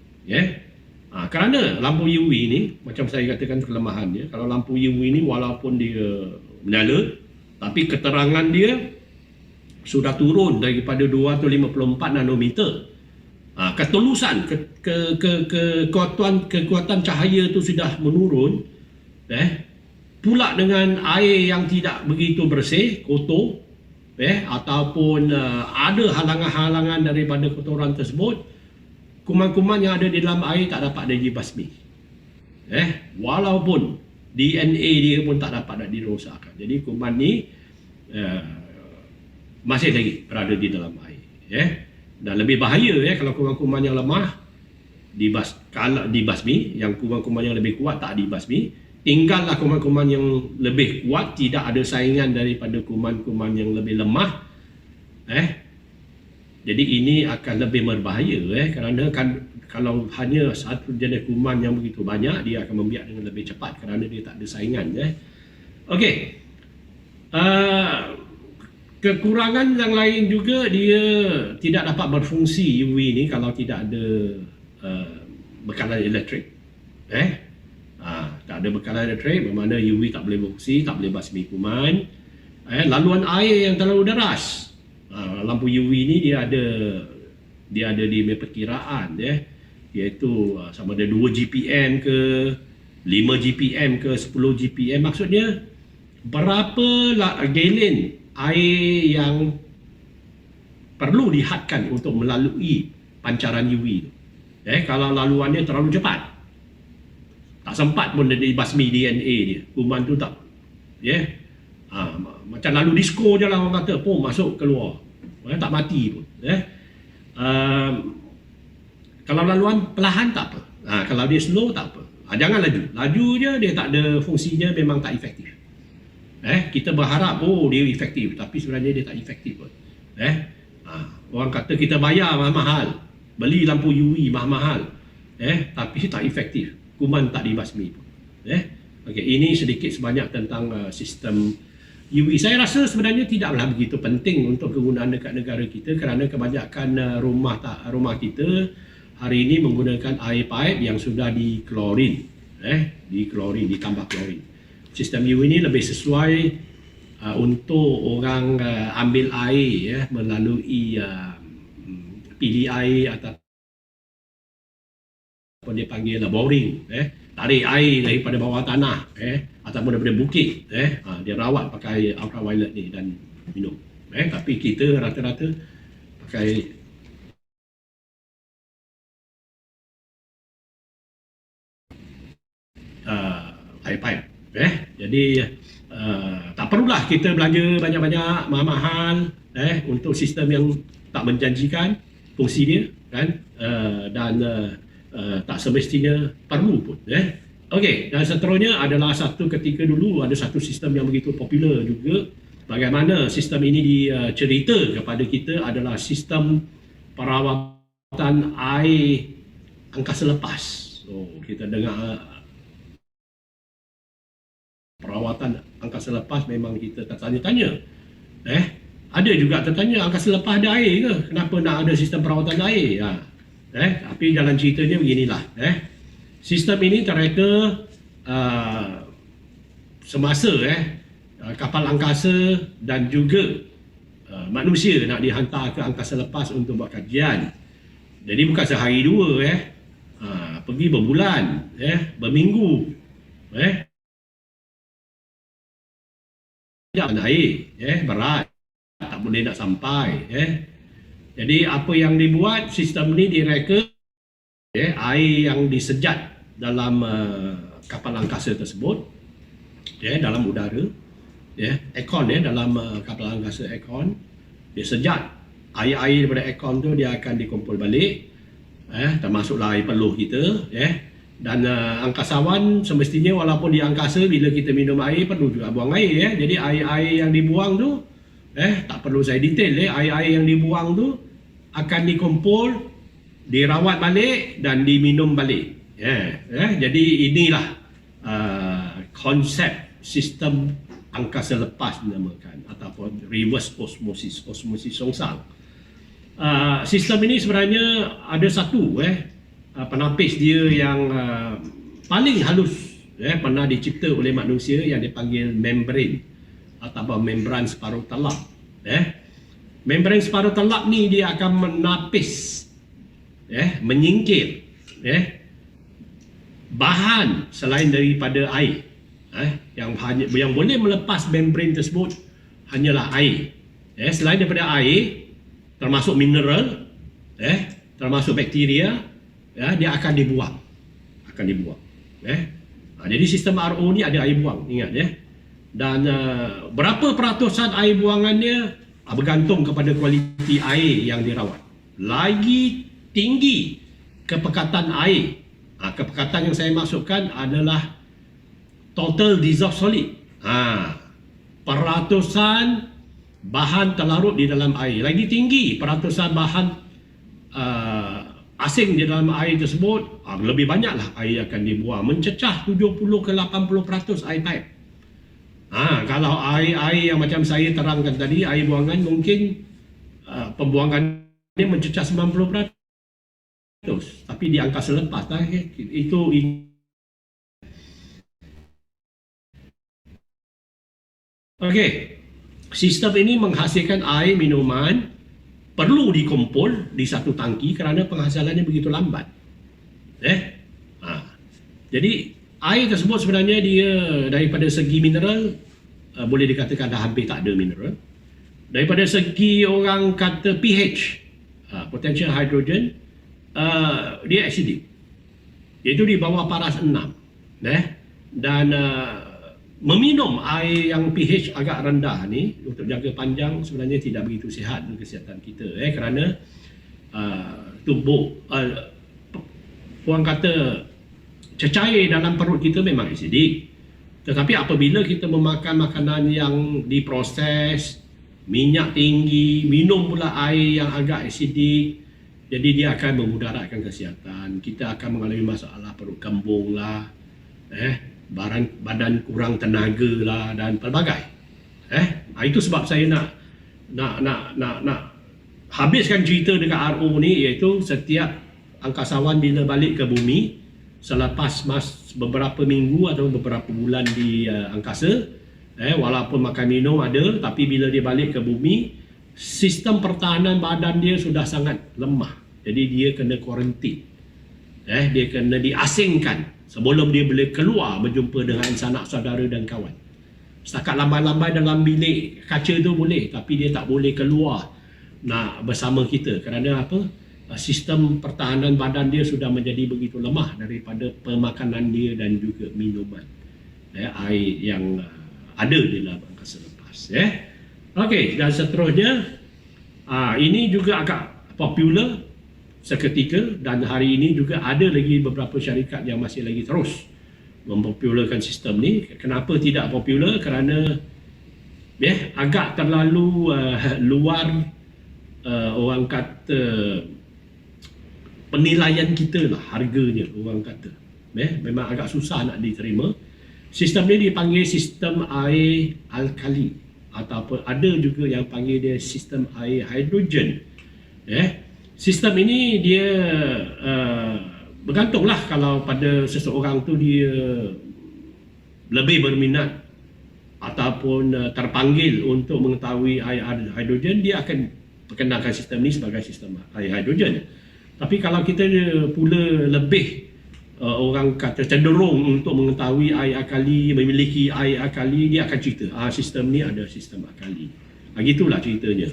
Kerana lampu UV ni, macam saya katakan kelemahannya, kalau lampu UV ni walaupun dia menyala, tapi keterangan dia sudah turun daripada 254 nanometer. Ketulusan, kekuatan cahaya itu sudah menurun, pula dengan air yang tidak begitu bersih, kotor, ataupun ada halangan-halangan daripada kotoran tersebut, kuman-kuman yang ada di dalam air tak dapat dibasmi. Walaupun DNA dia pun tak dapat dirosakkan. Jadi kuman ni masih lagi berada di dalam air. Dan lebih bahaya kalau kuman-kuman yang lemah dibasmi, yang kuman-kuman yang lebih kuat tak dibasmi, tinggallah kuman-kuman yang lebih kuat, tidak ada saingan daripada kuman-kuman yang lebih lemah. Jadi ini akan lebih berbahaya kerana kalau hanya satu jenis kuman yang begitu banyak, dia akan membiak dengan lebih cepat kerana dia tak ada saingan. Okey. Kekurangan yang lain juga, dia tidak dapat berfungsi UV ni kalau tidak ada bekalan elektrik. Tak ada bekalan elektrik, bermakna UV tak boleh berfungsi, tak boleh basmi kuman. Laluan air yang terlalu deras, lampu UV ni dia ada di perkiraan, iaitu sama ada 2 GPM ke 5 GPM ke 10 GPM. Maksudnya berapa galen air yang perlu dihadkan untuk melalui pancaran UV tu. Kalau laluannya terlalu cepat, tak sempat pun dibasmi DNA dia, kuman tu tak. Macam lalu disco je lah orang kata, pum masuk keluar, tak mati pun. Kalau laluan perlahan tak apa, kalau dia slow tak apa. Jangan laju je, dia tak ada fungsinya, memang tak efektif. Kita berharap dia efektif, tapi sebenarnya dia tak efektif pun. Orang kata kita bayar mahal-mahal, beli lampu UV mahal-mahal, tapi tak efektif, kuman tak dibasmi pun. Okey, ini sedikit sebanyak tentang sistem UV. Saya rasa sebenarnya tidaklah begitu penting untuk kegunaan dekat negara kita, kerana kebanyakan rumah kita hari ini menggunakan air pipe yang sudah diklorin, ditambah klorin. Sistem UV ini lebih sesuai untuk orang ambil air melalui PDI ataupun dia panggil boring, tarik air daripada bawah tanah ataupun daripada bukit, dia rawat pakai ultraviolet ni dan minum. Tapi kita rata-rata pakai air pipe. Jadi tak perlulah kita belanja banyak-banyak mahal-mahal untuk sistem yang tak menjanjikan fungsi dia, kan, dan tak semestinya perlu pun. Okey, dan seterusnya adalah satu ketika dulu ada satu sistem yang begitu popular juga. Bagaimana sistem ini dicerita kepada kita adalah sistem perawatan air angkasa lepas. Kita dengar perawatan angkasa lepas, memang kita tertanya-tanya. Ada juga tertanya, angkasa lepas ada air ke? Kenapa nak ada sistem perawatan air? Tapi jalan ceritanya beginilah. Sistem ini terreka semasa kapal angkasa dan juga manusia nak dihantar ke angkasa lepas untuk buat kajian. Jadi bukan sehari dua, pergi berbulan, berminggu, air, berat, tak boleh nak sampai. Jadi apa yang dibuat, sistem ni direka air yang disejat dalam kapal angkasa tersebut, dalam udara, aircon, dalam kapal angkasa aircon, dia sejat. Air-air daripada aircon tu dia akan dikumpul balik, termasuklah air peluh kita, dan angkasawan semestinya walaupun di angkasa, bila kita minum air perlu juga buang air. Jadi air-air yang dibuang tu, tak perlu saya detail, air-air yang dibuang tu akan dikumpul, dirawat balik dan diminum balik. Jadi inilah konsep sistem angkasa lepas dinamakan, ataupun reverse osmosis songsang. Sistem ini sebenarnya ada satu penapis dia yang paling halus, pernah dicipta oleh manusia, yang dipanggil membrane ataupun membran separuh telap. Membran separuh telap ni dia akan menapis, menyingkir bahan selain daripada air. Yang boleh melepas membran tersebut hanyalah air. selain daripada air, termasuk mineral, termasuk bakteria, dia akan dibuang. Jadi sistem RO ni ada air buang, ingat ya. Dan berapa peratusan air buangannya bergantung kepada kualiti air yang dirawat. Lagi tinggi kepekatan air, kepekatan yang saya maksudkan adalah total dissolved solid, peratusan bahan terlarut di dalam air. Lagi tinggi peratusan bahan asing di dalam air tersebut, lebih banyaklah air akan dibuang, mencecah 70 ke 80% air pipe. Kalau air yang macam saya terangkan tadi, air buangan mungkin pembuangannya mencecah 90%. Tapi di angka selepas itu okey. Sistem ini menghasilkan air minuman perlu dikumpul di satu tangki kerana penghasilannya begitu lambat. Jadi air tersebut sebenarnya dia daripada segi mineral boleh dikatakan dah hampir tak ada mineral. Daripada segi orang kata pH, potential hydrogen, dia acidic, iaitu di bawah paras 6. Dan meminum air yang pH agak rendah ni untuk jangka panjang sebenarnya tidak begitu sihat untuk kesihatan kita, kerana tubuh orang kata cecair dalam perut kita memang acidic. Tetapi apabila kita memakan makanan yang diproses, minyak tinggi, minum pula air yang agak acidic, jadi dia akan memudaratkan kesihatan. Kita akan mengalami masalah perut kembung lah, badan kurang tenaga lah dan pelbagai. Itu sebab saya nak habiskan cerita dekat RO ni, iaitu setiap angkasawan bila balik ke bumi selepas beberapa minggu atau beberapa bulan di angkasa, walaupun makan minum ada, tapi bila dia balik ke bumi, sistem pertahanan badan dia sudah sangat lemah. Jadi dia kena kuarantin, dia kena diasingkan sebelum dia boleh keluar berjumpa dengan sanak saudara dan kawan. Setakat lambai-lambai dalam bilik kaca tu boleh, tapi dia tak boleh keluar nak bersama kita. Kerana apa? Sistem pertahanan badan dia sudah menjadi begitu lemah daripada pemakanan dia dan juga minuman, air yang ada di dalam angkasa lepas. Okey, dan seterusnya, ini juga agak popular seketika, dan hari ini juga ada lagi beberapa syarikat yang masih lagi terus mempopularkan sistem ni. Kenapa tidak popular? Kerana agak terlalu luar orang kata penilaian kita lah, harganya orang kata. Memang agak susah nak diterima. Sistem ni dipanggil sistem air alkali, ataupun ada juga yang panggil dia sistem air hidrogen. Sistem ini dia bergantunglah kalau pada seseorang tu dia lebih berminat ataupun terpanggil untuk mengetahui air hidrogen, dia akan perkenalkan sistem ini sebagai sistem air hidrogen. Tapi kalau kita pula lebih orang kata cenderung untuk mengetahui air alkali, memiliki air alkali, dia akan cerita sistem ni ada sistem alkali. Gitulah ceritanya.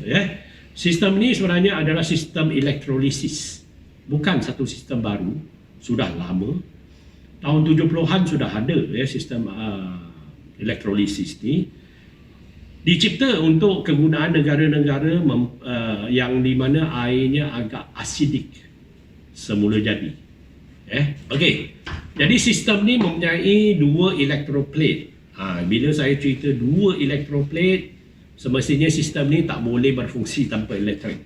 Sistem ni sebenarnya adalah sistem elektrolisis, bukan satu sistem baru, sudah lama. Tahun 70-an sudah ada sistem elektrolisis ni. Dicipta untuk kegunaan negara-negara yang di mana airnya agak asidik semula jadi. Okey. Jadi sistem ni mempunyai dua electroplate. Bila saya cerita dua electroplate, semestinya sistem ni tak boleh berfungsi tanpa elektrik.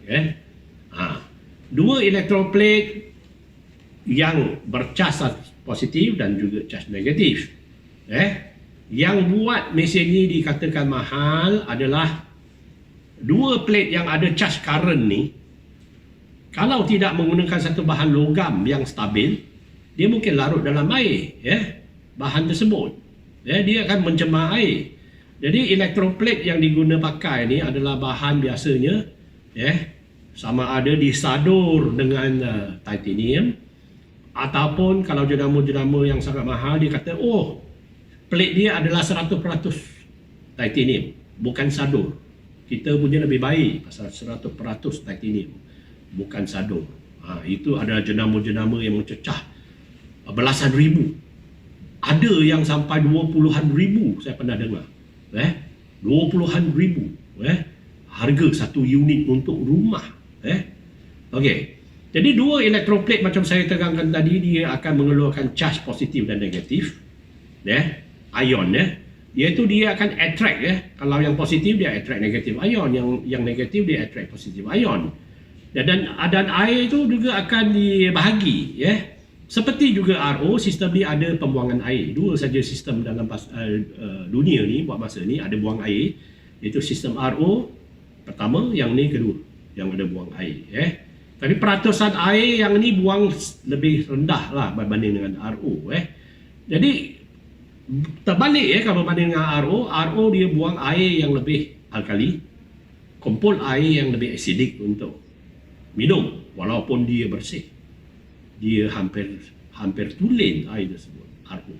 Dua electroplate yang bercas positif dan juga cas negatif. Yang buat mesin ni dikatakan mahal adalah dua plate yang ada charge current ni. Kalau tidak menggunakan satu bahan logam yang stabil, dia mungkin larut dalam air, bahan tersebut. Dia akan mencemar air. Jadi elektroplate yang diguna pakai ni adalah bahan biasanya, sama ada disadur dengan titanium, ataupun kalau jenama-jenama yang sangat mahal, dia kata, plate dia adalah 100% titanium, bukan sadur. kita punya lebih baik pasal 100% titanium, bukan sadung. Itu adalah jenama-jenama yang mencecah belasan ribu. Ada yang sampai 20-an ribu saya pernah dengar. 20-an ribu. Harga satu unit untuk rumah. Okey. Jadi dua elektroplate macam saya terangkan tadi, dia akan mengeluarkan charge positif dan negatif. Ion. Iaitu dia akan attract. Kalau yang positif dia attract negatif ion, yang negatif dia attract positif ion. Dan air itu juga akan dibahagi. Seperti juga RO, sistem ni ada pembuangan air. Dua saja sistem dalam dunia ni buat masa ni ada buang air. Iaitu sistem RO pertama, yang ni kedua yang ada buang air. Tapi peratusan air yang ni buang lebih rendah lah berbanding dengan RO. Jadi terbalik kalau berbanding dengan RO dia buang air yang lebih alkali, kumpul air yang lebih asidik untuk minum walaupun dia bersih. Dia hampir tulen air tersebut, RO.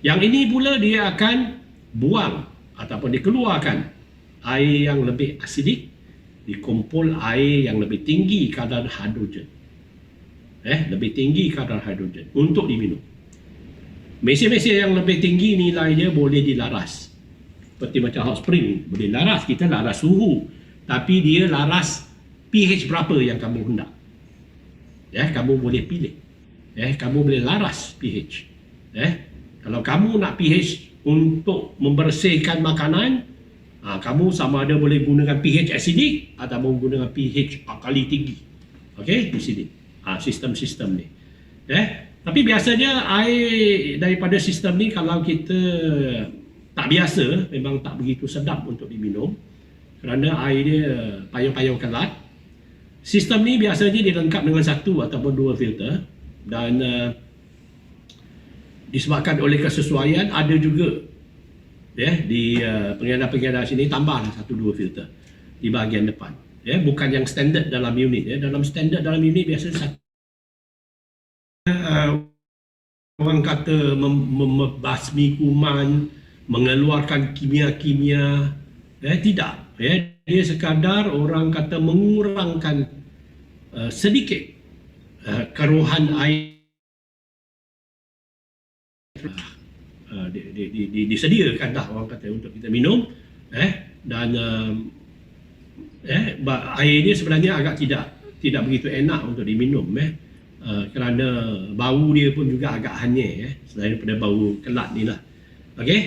Yang ini pula dia akan buang ataupun dikeluarkan air yang lebih asidik, dikumpul air yang lebih tinggi kadar hidrogen. Lebih tinggi kadar hidrogen untuk diminum. Mesin-mesin yang lebih tinggi nilainya boleh dilaras. Seperti macam hot spring, boleh laras, kita laras suhu. Tapi dia laras pH berapa yang kamu hendak. Kamu boleh pilih. Kamu boleh laras pH. Kalau kamu nak pH untuk membersihkan makanan, kamu sama ada boleh gunakan pH asidik atau menggunakan pH alkali tinggi. Okey, di sini. Sistem-sistem ni. Tapi biasanya air daripada sistem ni kalau kita tak biasa, memang tak begitu sedap untuk diminum kerana air dia payung-payung kelat. Sistem ni biasanya dilengkap dengan satu ataupun dua filter dan disebabkan oleh kesesuaian ada juga di pengendara-pengendara sini tambah satu dua filter di bahagian depan. Bukan yang standard dalam unit. Dalam standard dalam unit biasa satu. Orang kata membasmi kuman, mengeluarkan kimia-kimia. Tidak. Dia sekadar orang kata mengurangkan sedikit keruhan air disediakan dah orang kata untuk kita minum, dan air dia sebenarnya agak tidak begitu enak untuk diminum, kerana bau dia pun juga agak hanyir, selain daripada bau kelat ni lah. Okey.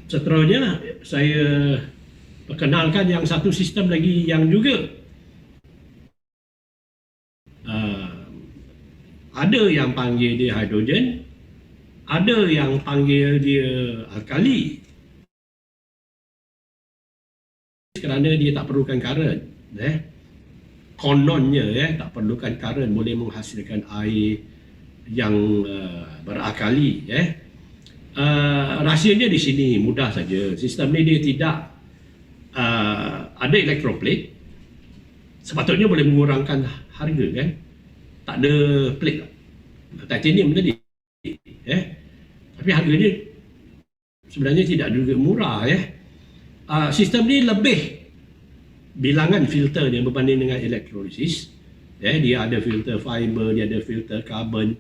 Seterusnya saya perkenalkan yang satu sistem lagi yang juga ada yang panggil dia hidrogen, ada yang panggil dia alkali, kerana dia tak perlukan current. Kononnya tak perlukan current, boleh menghasilkan air yang berakali. Rahsianya di sini mudah saja. Sistem ni dia tidak ada elektroplate. Sepatutnya boleh mengurangkan harga, kan? Tak ada plate titanium tadi. Tapi harganya sebenarnya tidak juga murah. Sistem ni lebih bilangan filter dia berbanding dengan elektrolisis. Dia ada filter fiber, dia ada filter carbon,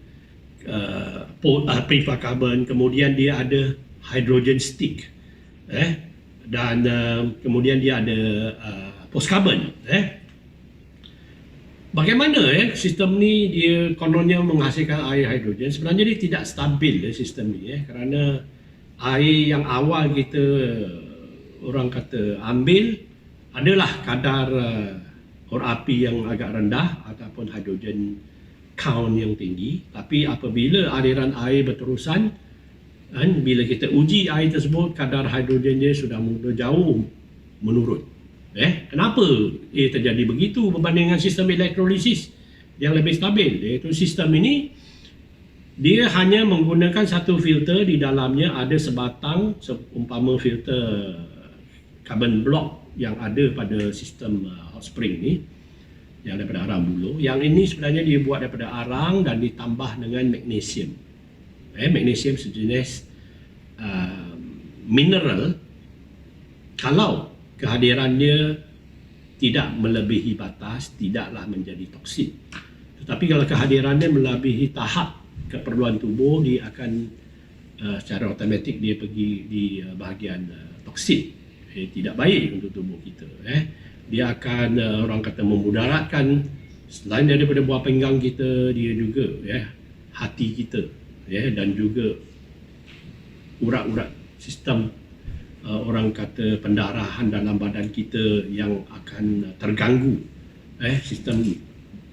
prefa carbon, kemudian dia ada hydrogen stick, dan kemudian dia ada post carbon. Bagaimana sistem ni dia kononnya menghasilkan air hidrogen? Sebenarnya dia tidak stabil sistem ni, kerana air yang awal kita orang kata ambil adalah kadar api yang agak rendah ataupun hidrogen count yang tinggi. Tapi apabila aliran air berterusan, bila kita uji air tersebut, kadar hidrogennya sudah jauh menurun. Kenapa terjadi begitu berbanding dengan sistem elektrolisis yang lebih stabil? Iaitu sistem ini dia hanya menggunakan satu filter, di dalamnya ada sebatang seumpama filter carbon block yang ada pada sistem hot spring ni, yang daripada arang buluh. Yang ini sebenarnya dia buat daripada arang dan ditambah dengan magnesium. Magnesium sejenis mineral. Kalau kehadirannya tidak melebihi batas, tidaklah menjadi toksik. Tetapi kalau kehadirannya melebihi tahap keperluan tubuh, dia akan secara automatik dia pergi di bahagian toksik. Tidak baik untuk tubuh kita. Dia akan orang kata memudaratkan, selain daripada buah pinggang kita, dia juga hati kita dan juga urat-urat sistem orang kata pendarahan dalam badan kita yang akan terganggu. Sistem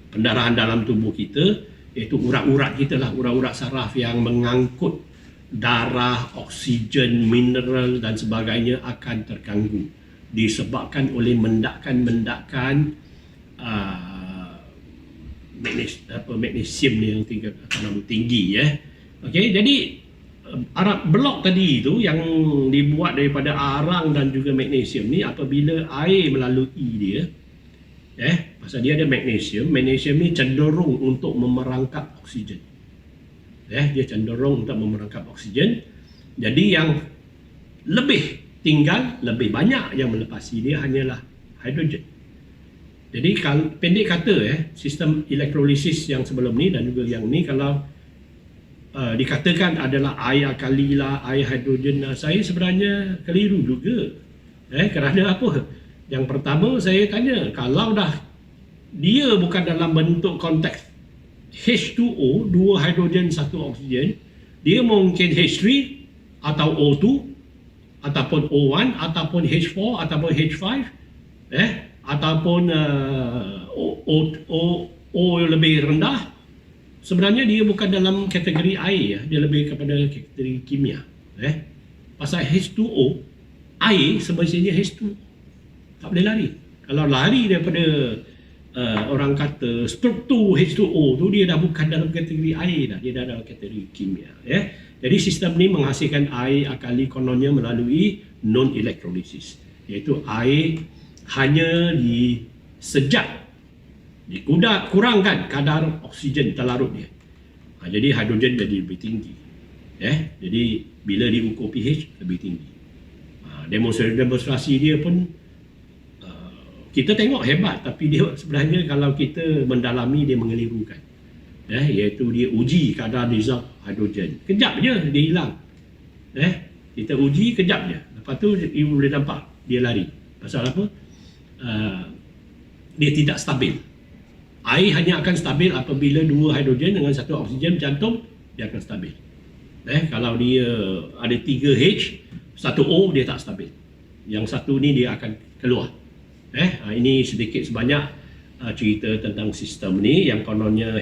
pendarahan dalam tubuh kita, iaitu urat-urat kita lah, urat-urat saraf yang mengangkut darah, oksigen, mineral dan sebagainya akan terganggu disebabkan oleh mendakan magnesium yang tinggi. Okey, jadi blok tadi itu yang dibuat daripada arang dan juga magnesium ni, apabila air melalui dia, pasal dia ada magnesium ni cenderung untuk memerangkap oksigen. Dia cenderung untuk memerangkap oksigen. Jadi yang lebih tinggal, lebih banyak yang melepasi dia hanyalah hidrogen. Jadi pendek kata sistem elektrolisis yang sebelum ni dan juga yang ni, kalau dikatakan adalah air alkali lah, air hidrogen lah, saya sebenarnya keliru juga. Kerana apa? Yang pertama saya tanya, kalau dah dia bukan dalam bentuk konteks H2O, 2 hidrogen 1 oksigen, dia mungkin H3 atau O2 ataupun O1 ataupun H4 ataupun H5 ataupun O lebih rendah. Sebenarnya dia bukan dalam kategori air, dia lebih kepada kategori kimia. Pasal H2O, air semestinya H2, tak boleh lari. Kalau lari daripada orang kata struktur H2O tu, dia dah bukan dalam kategori air dah, dia dah dalam kategori kimia. Jadi sistem ni menghasilkan air alkali kononnya melalui non-elektrolisis, iaitu air hanya disejat, kurangkan kadar oksigen terlarut dia. Jadi hidrogen jadi lebih tinggi. Jadi bila diukur pH lebih tinggi. Demonstrasi dia pun kita tengok hebat, tapi dia sebenarnya kalau kita mendalami dia mengelirukan. Iaitu dia uji kadar dissolved hidrogen. Kejap je dia hilang. Kita uji kejap je. Lepas tu you boleh nampak dia lari. Pasal apa? Dia tidak stabil. Air hanya akan stabil apabila 2 hidrogen dengan 1 oksigen bercantum, dia akan stabil. Kalau dia ada 3H, 1O, dia tak stabil. Yang satu ni dia akan keluar. Ini sedikit sebanyak cerita tentang sistem ni yang kononnya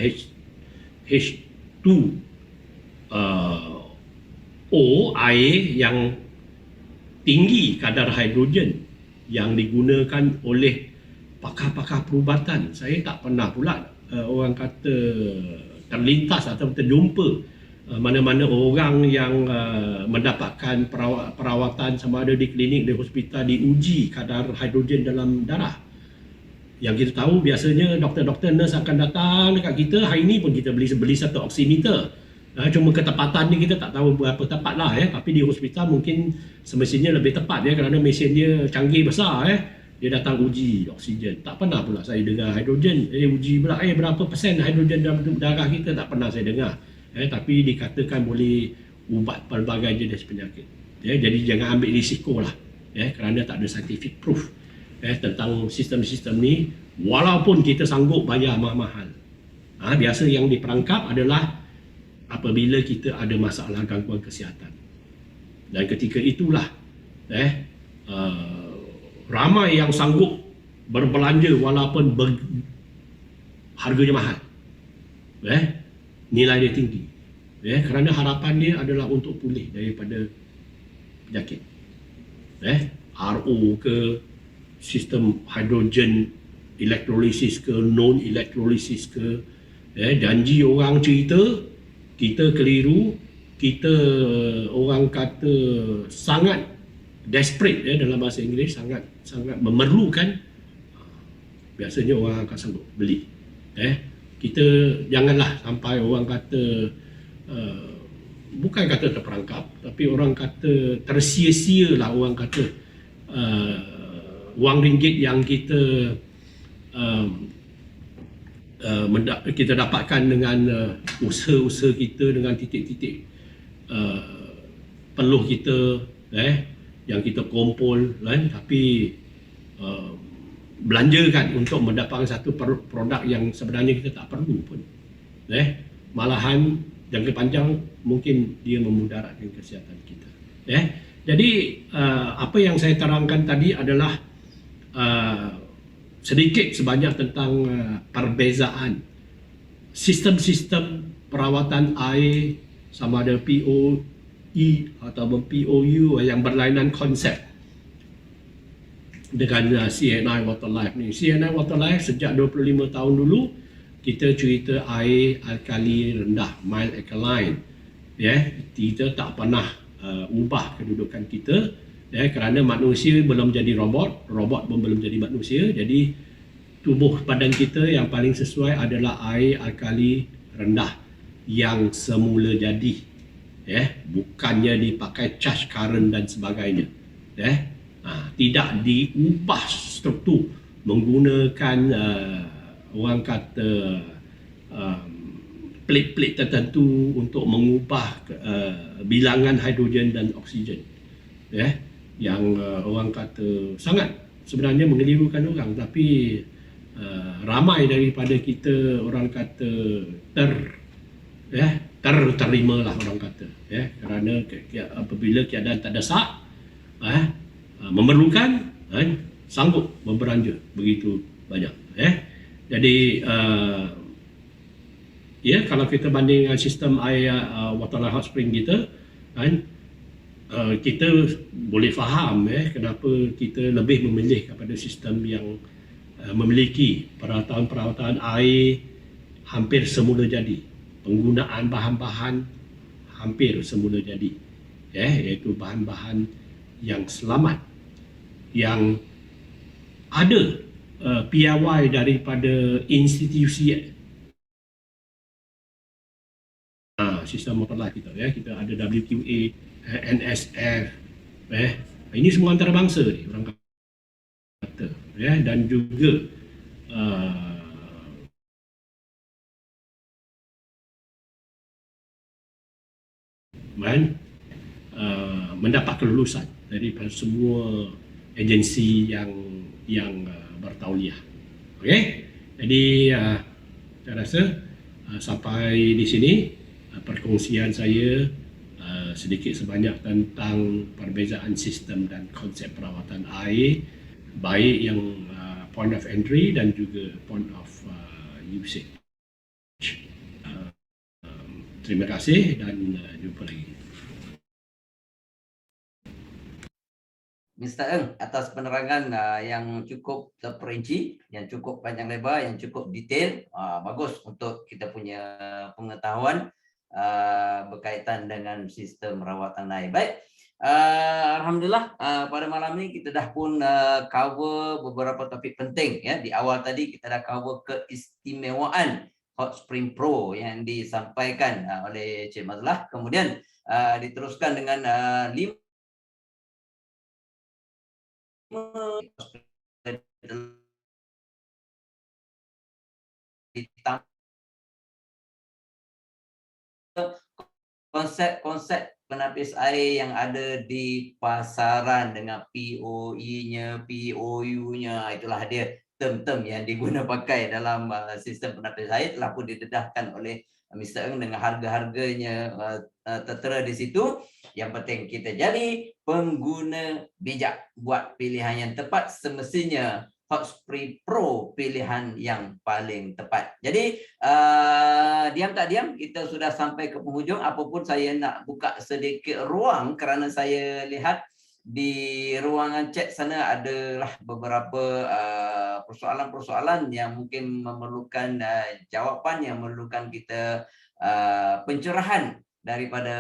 H2O, air yang tinggi kadar hidrogen yang digunakan oleh pakar-pakar perubatan. Saya tak pernah pula orang kata terlintas atau terjumpa mana-mana orang yang mendapatkan perawatan sama ada di klinik, di hospital, diuji kadar hidrogen dalam darah. Yang kita tahu biasanya doktor-doktor, nurse akan datang dekat kita. Hari ni pun kita beli satu oximeter. Cuma ketepatan ni kita tak tahu berapa tepat lah. Tapi di hospital mungkin semestinya lebih tepat kerana mesin dia canggih besar. Dia datang uji oksigen. Tak pernah pula saya dengar hidrogen. Uji pula berapa persen hidrogen dalam darah kita, tak pernah saya dengar. Tapi dikatakan boleh ubat pelbagai jenis penyakit. Jadi jangan ambil risiko lah. Kerana tak ada scientific proof tentang sistem-sistem ni, walaupun kita sanggup bayar mahal-mahal. Biasa yang diperangkap adalah apabila kita ada masalah gangguan kesihatan. Dan ketika itulah ramai yang sanggup berbelanja walaupun harganya mahal. Nilai dia tinggi. Kerana harapan dia adalah untuk pulih daripada penyakit. RO ke, sistem hidrogen elektrolisis ke, non-elektrolisis ke. Janji orang cerita, kita keliru, kita orang kata sangat desperate dalam bahasa Inggeris, sangat memerlukan, biasanya orang akan sanggup beli. Kita janganlah sampai orang kata bukan kata terperangkap, tapi orang kata tersia-sia lah, orang kata wang ringgit yang kita kita dapatkan dengan usaha-usaha kita, dengan titik-titik peluh kita yang kita kumpul kan, tapi belanjakan untuk mendapatkan satu produk yang sebenarnya kita tak perlu pun, malahan jangka panjang mungkin dia memudaratkan kesihatan kita. Jadi apa yang saya terangkan tadi adalah sedikit sebanyak tentang perbezaan sistem-sistem perawatan air, sama ada POE atau POU yang berlainan konsep dengan CNI Waterlife ni. CNI Waterlife sejak 25 tahun dulu kita cerita air alkali rendah, mild alkaline. Kita tak pernah ubah kedudukan kita, kerana manusia belum jadi robot, robot pun belum jadi manusia. Jadi tubuh badan kita yang paling sesuai adalah air alkali rendah yang semula jadi, bukannya dipakai charge current dan sebagainya. Tidak diubah struktur menggunakan orang kata plate-plate tertentu untuk mengubah bilangan hidrogen dan oksigen, yang orang kata sangat sebenarnya mengelirukan orang, tapi ramai daripada kita orang kata terterima lah orang kata, kerana apabila keadaan tak desak, memerlukan, sanggup memberanja begitu banyak. Jadi kalau kita banding dengan sistem air Waterlife Hot Spring kita, kita boleh faham kenapa kita lebih memilih kepada sistem yang memiliki perawatan air hampir semula jadi, penggunaan bahan-bahan hampir semula jadi, iaitu bahan-bahan yang selamat, yang ada piawai daripada institusi sistem Waterlife kita, kita ada WQA, NSF, ini semua antarabangsa ni orang kata, dan juga mendapat kelulusan daripada semua agensi yang bertauliah. Jadi saya rasa sampai di sini perkongsian saya sedikit sebanyak tentang perbezaan sistem dan konsep perawatan air, baik yang point of entry dan juga point of usage. Terima kasih dan jumpa lagi. Mr. Eng, atas penerangan yang cukup terperinci, yang cukup panjang lebar, yang cukup detail, bagus untuk kita punya pengetahuan berkaitan dengan sistem rawatan air. Baik, alhamdulillah pada malam ini kita dah pun cover beberapa topik penting, Di awal tadi kita dah cover keistimewaan Hot Spring Pro yang disampaikan oleh Cik Mazlah. Kemudian diteruskan dengan 5 konsep-konsep penapis air yang ada di pasaran dengan POE-nya, POU-nya, itulah dia term-term yang diguna pakai dalam sistem penapis air telah pun didedahkan oleh Mr. Eng dengan harga-harganya tertera di situ. Yang penting kita jadi pengguna bijak, buat pilihan yang tepat. Semestinya Hot Spring Pro pilihan yang paling tepat. Jadi diam tak diam kita sudah sampai ke penghujung. Apapun saya nak buka sedikit ruang kerana saya lihat di ruangan chat sana adalah beberapa persoalan-persoalan yang mungkin memerlukan jawapan, yang memerlukan kita pencerahan daripada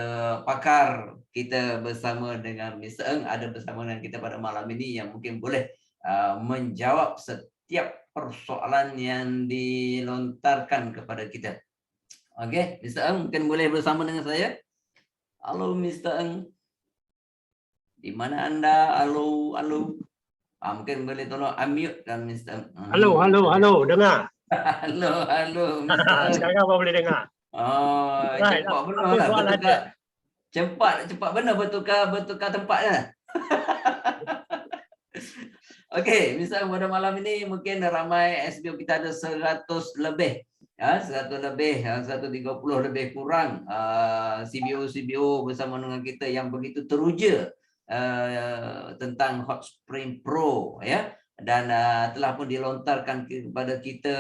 pakar kita bersama dengan Mr. Eng, ada bersama dengan kita pada malam ini yang mungkin boleh menjawab setiap persoalan yang dilontarkan kepada kita. Okey, Mr. Eng mungkin boleh bersama dengan saya. Halo Mr. Eng. Di mana anda? Halo, halo. Mungkin boleh tolong unmute dan Mr. Halo, dengar. Halo, Mr. Sekarang apa boleh dengar? Oh, Right. cepat benar Apa lah soalan bertukar. Cepat benar bertukar tempatnya. Okey, misal pada malam ini mungkin ramai SBO kita ada 100 lebih. Ya, 100 lebih, 130 lebih kurang CBO bersama dengan kita yang begitu teruja tentang Hot Spring Pro ya. Dan telah pun dilontarkan kepada kita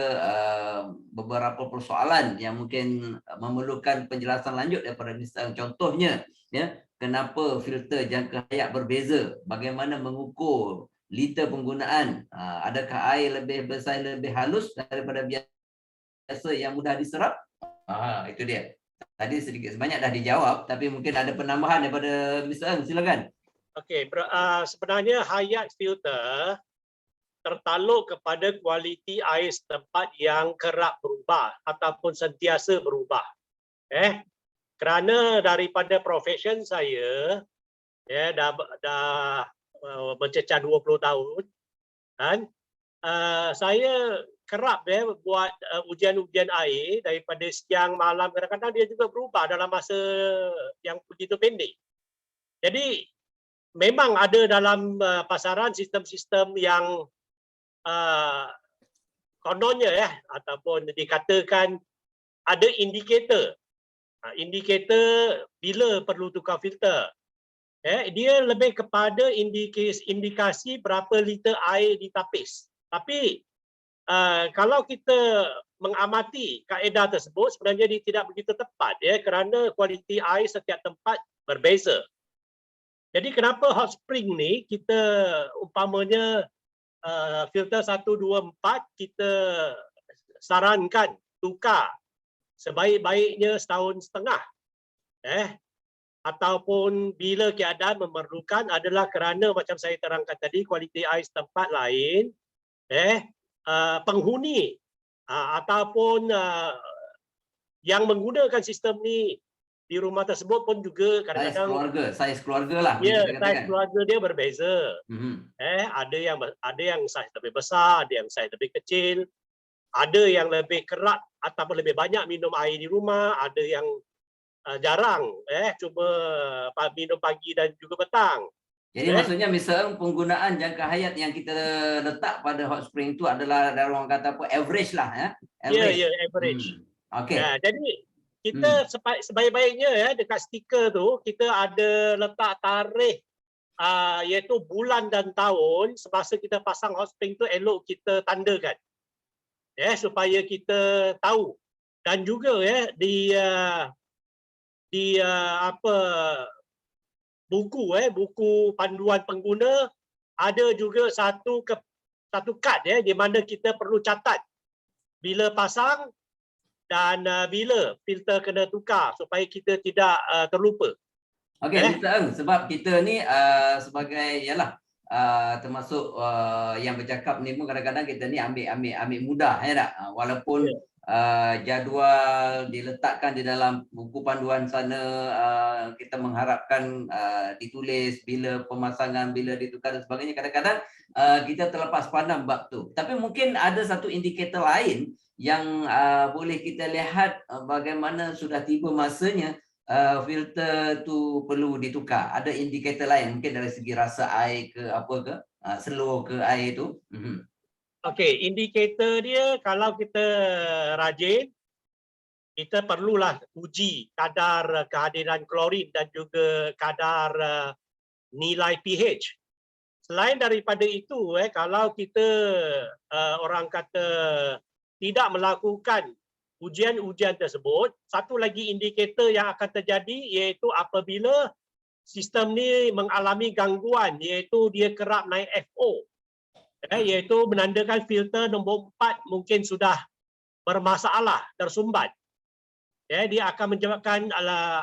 beberapa persoalan yang mungkin memerlukan penjelasan lanjut daripada misal contohnya ya, kenapa filter jangka hayat berbeza, bagaimana mengukur liter penggunaan, adakah air lebih besar lebih halus daripada biasa yang mudah diserap. Itu dia. Tadi sedikit sebanyak dah dijawab, tapi mungkin ada penambahan daripada Mr. Eng, silakan. Okey, sebenarnya hayat filter tertaluk kepada kualiti air setempat yang kerap berubah ataupun sentiasa berubah. Kerana daripada profession saya dah mencecah 20 tahun kan, saya kerap buat ujian-ujian air daripada siang malam, kadang-kadang dia juga berubah dalam masa yang begitu pendek. Jadi memang ada dalam pasaran sistem-sistem yang kononnya ataupun dikatakan ada indikator bila perlu tukar filter. Dia lebih kepada indikasi berapa liter air ditapis. Tapi kalau kita mengamati kaedah tersebut, sebenarnya dia tidak begitu tepat kerana kualiti air setiap tempat berbeza. Jadi kenapa hot spring ni kita umpamanya filter 1, 2, 4 kita sarankan tukar sebaik-baiknya setahun setengah. Ataupun bila keadaan memerlukan adalah kerana macam saya terangkan tadi, kualiti air setempat lain, penghuni ataupun yang menggunakan sistem ni di rumah tersebut pun juga kadang-kadang saiz keluarga lah. Ya, saiz keluarga dia berbeza. Ada yang saiz lebih besar, ada yang saiz lebih kecil, ada yang lebih kerap ataupun lebih banyak minum air di rumah, ada yang jarang cuma minum pagi dan juga petang. Jadi maksudnya misal penggunaan jangka hayat yang kita letak pada hot spring itu adalah dalam orang kata apa, average lah ya. Ya, average. Okey. Jadi kita sebaik-baiknya dekat stiker tu kita ada letak tarikh iaitu bulan dan tahun semasa kita pasang hot spring tu, elok kita tandakan. Supaya kita tahu. Dan juga di buku panduan pengguna ada juga satu kad di mana kita perlu catat bila pasang dan bila filter kena tukar supaya kita tidak terlupa. Okey, Mr. Eng, sebab kita ni sebagai termasuk yang bercakap ni pun kadang-kadang kita ni ambil mudah tak? Walaupun jadual diletakkan di dalam buku panduan sana, kita mengharapkan ditulis bila pemasangan, bila ditukar dan sebagainya, kadang-kadang kita terlepas pandang bab tu. Tapi mungkin ada satu indikator lain yang boleh kita lihat bagaimana sudah tiba masanya filter tu perlu ditukar. Ada indikator lain mungkin dari segi rasa air ke apa ke, slow ke air tu. Okey, indikator dia kalau kita rajin, kita perlulah uji kadar kehadiran klorin dan juga kadar nilai pH. Selain daripada itu, kalau kita orang kata tidak melakukan ujian-ujian tersebut, satu lagi indikator yang akan terjadi iaitu apabila sistem ni mengalami gangguan, iaitu dia kerap naik FO. Iaitu menandakan filter nombor 4 mungkin sudah bermasalah, tersumbat. Dia akan menyebabkan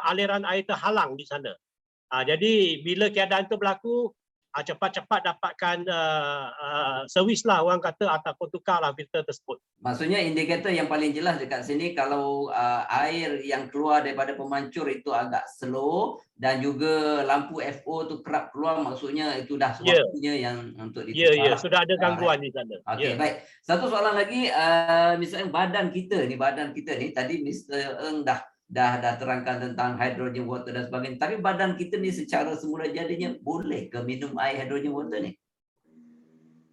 aliran air terhalang di sana. Jadi bila keadaan itu berlaku, cepat-cepat dapatkan servis lah orang kata, ataupun tukarlah filter tersebut. Maksudnya indikator yang paling jelas dekat sini kalau air yang keluar daripada pemancur itu agak slow dan juga lampu FO tu kerap keluar, maksudnya itu dah waktunya yang untuk ditukar. Ya, sudah ada gangguan di sana. Okey, baik. Satu soalan lagi, misalnya badan kita ni tadi Mr. Eng dah terangkan tentang hydrogen water dan sebagainya. Tapi badan kita ni secara semula jadinya boleh ke minum air hydrogen water ni?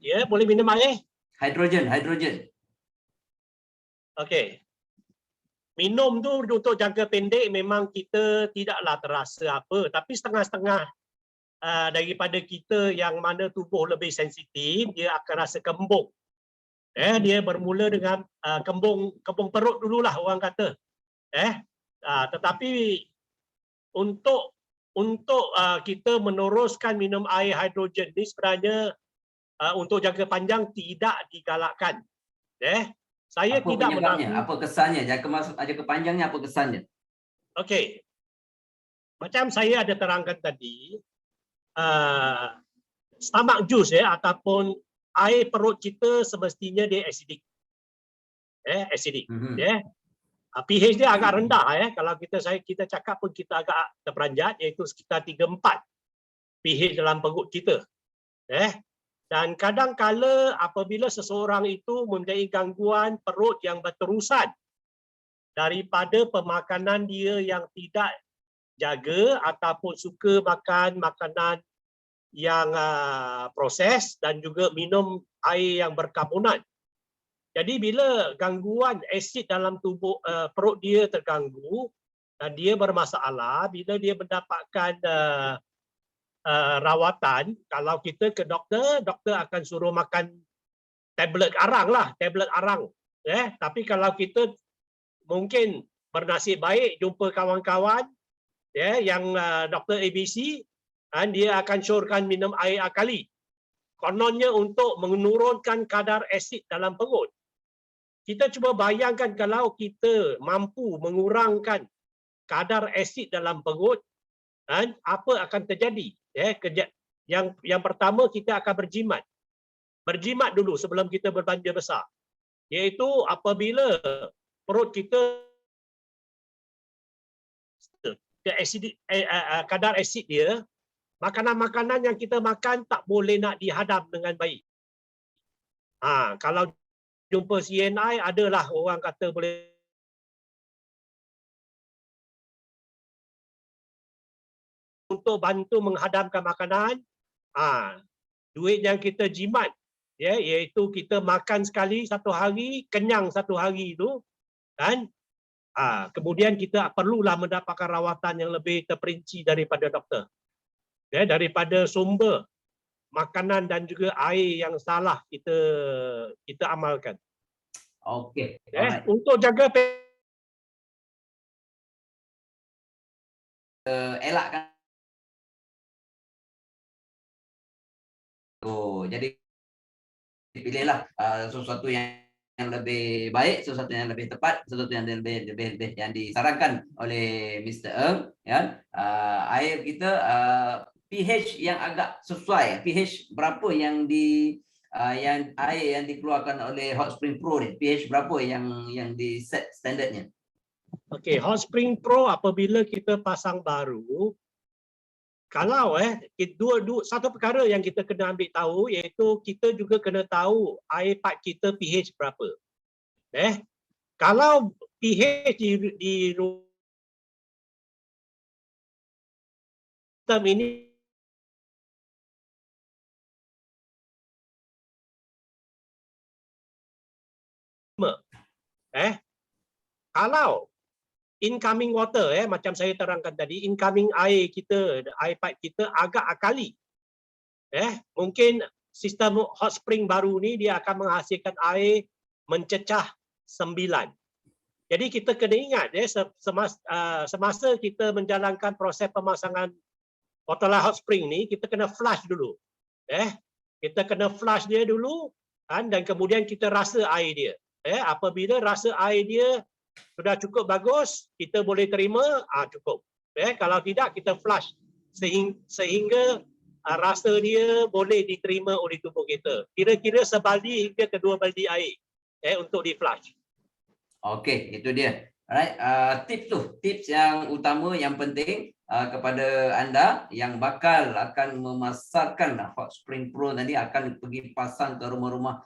Ya, boleh minum air. Hydrogen. Okey. Minum tu untuk jangka pendek memang kita tidaklah terasa apa, tapi setengah-setengah daripada kita yang mana tubuh lebih sensitif, dia akan rasa kembung. Dia bermula dengan kembung perut dululah orang kata. Tetapi untuk kita meneruskan minum air hidrogen ni sebenarnya untuk jangka panjang tidak digalakkan. Saya apa tidak penyebabnya? menahu. Apa kesannya? Jangka panjangnya apa kesannya? Okey. Macam saya ada terangkan tadi, stomach juice ataupun air perut kita semestinya dia acidic. Acidic. pH dia agak rendah kalau kita cakap pun kita agak terperanjat, iaitu sekitar 3-4 pH dalam perut kita. Dan kadang-kala apabila seseorang itu mempunyai gangguan perut yang berterusan daripada pemakanan dia yang tidak jaga ataupun suka makan makanan yang proses dan juga minum air yang berkarbonat. Jadi bila gangguan asid dalam tubuh perut dia terganggu dan dia bermasalah, bila dia mendapatkan rawatan, kalau kita ke doktor akan suruh makan tablet arang. Tapi kalau kita mungkin bernasib baik jumpa kawan-kawan yang doktor ABC, dan dia akan syorkan minum air alkali. Kononnya untuk menurunkan kadar asid dalam perut. Kita cuba bayangkan kalau kita mampu mengurangkan kadar asid dalam perut, dan apa akan terjadi? Yang pertama, kita akan berjimat. Berjimat dulu sebelum kita berbelanja besar. Iaitu apabila perut kita kadar asid dia, makanan-makanan yang kita makan tak boleh nak dihadam dengan baik. Kalau jumpa CNI, adalah orang kata boleh untuk bantu menghadamkan makanan. Duit yang kita jimat, iaitu kita makan sekali satu hari, kenyang satu hari itu, dan kemudian kita perlulah mendapatkan rawatan yang lebih terperinci daripada doktor. Daripada sumber makanan dan juga air yang salah kita amalkan. Okey. Untuk jaga elakkan. Jadi pilihlah sesuatu yang lebih baik, sesuatu yang lebih tepat, sesuatu yang lebih yang disarankan oleh Mr. Eng. Air kita pH yang agak sesuai. pH berapa yang air yang dikeluarkan oleh Hot Spring Pro ni? pH berapa yang di set standardnya? Okey, Hot Spring Pro apabila kita pasang baru, kalau satu perkara yang kita kena ambil tahu, iaitu kita juga kena tahu air pipe kita pH berapa. Kalau pH di sistem ini kalau incoming water, macam saya terangkan tadi, incoming air kita, air pipe kita agak akali. Mungkin sistem hot spring baru ni dia akan menghasilkan air mencecah 9. Jadi kita kena ingat, semasa kita menjalankan proses pemasangan botol hot spring ni, kita kena flush dulu. Kita kena flush dia dulu, dan kemudian kita rasa air dia. Apabila rasa air dia sudah cukup bagus, kita boleh terima, cukup. Kalau tidak, kita flush sehingga rasa dia boleh diterima oleh tubuh kita. Kira-kira sebaldi hingga kedua baldi air untuk di flush. Okey, itu dia. Alright, tips yang utama yang penting kepada anda yang bakal akan memasarkan Hot Spring Pro tadi, akan pergi pasang ke rumah-rumah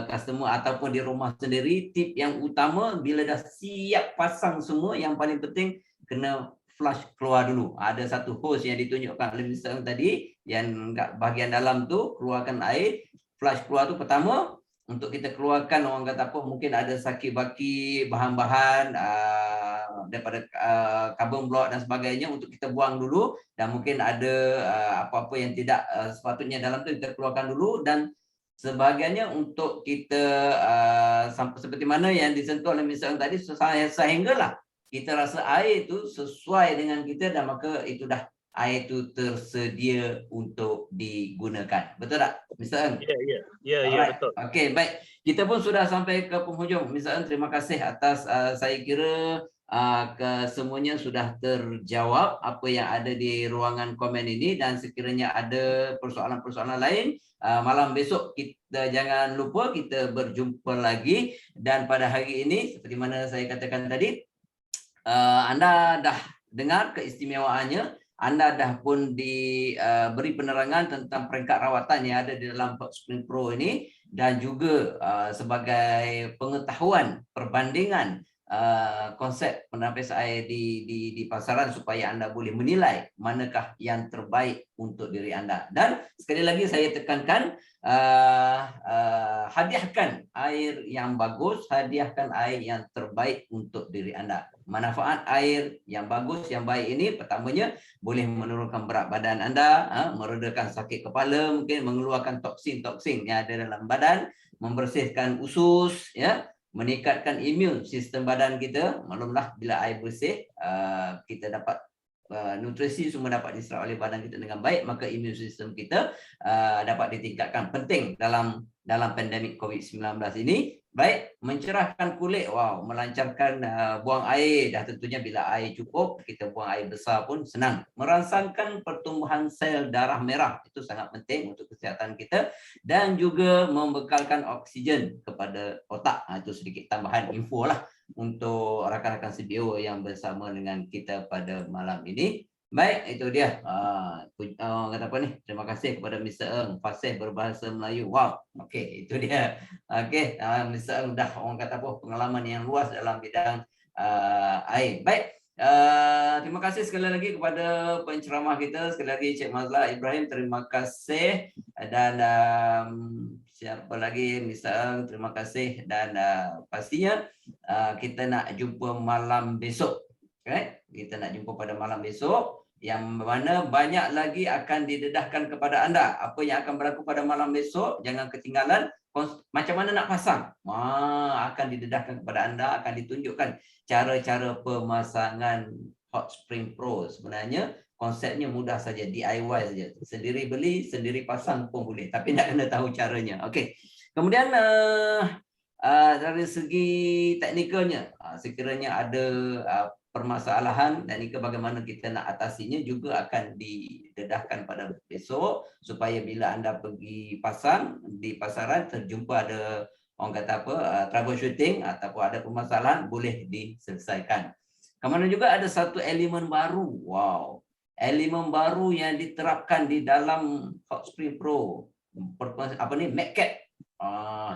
customer ataupun di rumah sendiri. Tip yang utama, bila dah siap pasang semua, yang paling penting kena flush keluar dulu. Ada satu hose yang ditunjukkan oleh Mr. Ng tadi, yang kat bahagian dalam tu keluarkan air, flush keluar tu pertama. Untuk kita keluarkan, orang kata apa, mungkin ada sakit baki, bahan-bahan daripada carbon block dan sebagainya, untuk kita buang dulu. Dan mungkin ada apa-apa yang tidak sepatutnya dalam tu kita keluarkan dulu. Dan sebahagiannya untuk kita seperti mana yang disentuh oleh Mr. Ng tadi, sehinggalah kita rasa air itu sesuai dengan kita, dan maka itu dah air itu tersedia untuk digunakan. Betul tak, Mr. Ng? Ya, betul. Okey, baik. Kita pun sudah sampai ke penghujung. Mr. Ng, terima kasih atas saya kira kesemuanya sudah terjawab apa yang ada di ruangan komen ini, dan sekiranya ada persoalan-persoalan lain, malam besok kita jangan lupa kita berjumpa lagi. Dan pada hari ini, seperti mana saya katakan tadi, anda dah dengar keistimewaannya. Anda dah pun diberi penerangan tentang peringkat rawatan yang ada di dalam Hot Spring Pro ini, dan juga sebagai pengetahuan perbandingan konsep penapis air di pasaran, supaya anda boleh menilai manakah yang terbaik untuk diri anda. Dan sekali lagi saya tekankan, hadiahkan air yang bagus, hadiahkan air yang terbaik untuk diri anda. Manfaat air yang bagus, yang baik ini, pertamanya boleh menurunkan berat badan anda, meredakan sakit kepala, mungkin mengeluarkan toksin-toksin yang ada dalam badan, membersihkan usus, ya, meningkatkan imun sistem badan kita. Maklumlah, bila air bersih, kita dapat nutrisi semua dapat diserap oleh badan kita dengan baik, maka imun sistem kita dapat ditingkatkan. Penting dalam pandemik COVID-19 ini. Baik, mencerahkan kulit, wow, melancarkan buang air. Dah tentunya bila air cukup, kita buang air besar pun senang. Merangsangkan pertumbuhan sel darah merah, itu sangat penting untuk kesihatan kita. Dan juga membekalkan oksigen kepada otak. Itu sedikit tambahan info lah untuk rakan-rakan CBO yang bersama dengan kita pada malam ini. Baik, itu dia. Kata apa ni? Terima kasih kepada Mr. Ng, fasih berbahasa Melayu. Wow. Okey, itu dia. Okey, Mr. Ng dah, orang kata apa, pengalaman yang luas dalam bidang air. Baik. Terima kasih sekali lagi kepada penceramah kita, sekali lagi Cik Mazlah Ibrahim, terima kasih. Dan siapa lagi, Mr. Ng, terima kasih. Dan pastinya kita nak jumpa malam besok. Okay? Kita nak jumpa pada malam besok, yang mana banyak lagi akan didedahkan kepada anda. Apa yang akan berlaku pada malam besok, jangan ketinggalan. Macam mana nak pasang, akan didedahkan kepada anda, akan ditunjukkan cara-cara pemasangan Hot Spring Pro. Sebenarnya konsepnya mudah saja, DIY saja. Sendiri beli, sendiri pasang pun boleh, tapi nak kena tahu caranya. Okey. Kemudian dari segi teknikalnya, sekiranya ada permasalahan dan ini bagaimana kita nak atasinya, juga akan didedahkan pada besok, supaya bila anda pergi pasang di pasaran, terjumpa ada, orang kata apa, troubleshooting ataupun ada permasalahan, boleh diselesaikan. Kemudian juga ada satu elemen baru. Wow, elemen baru yang diterapkan di dalam Hot Spring Pro. Apa ni? MagCap.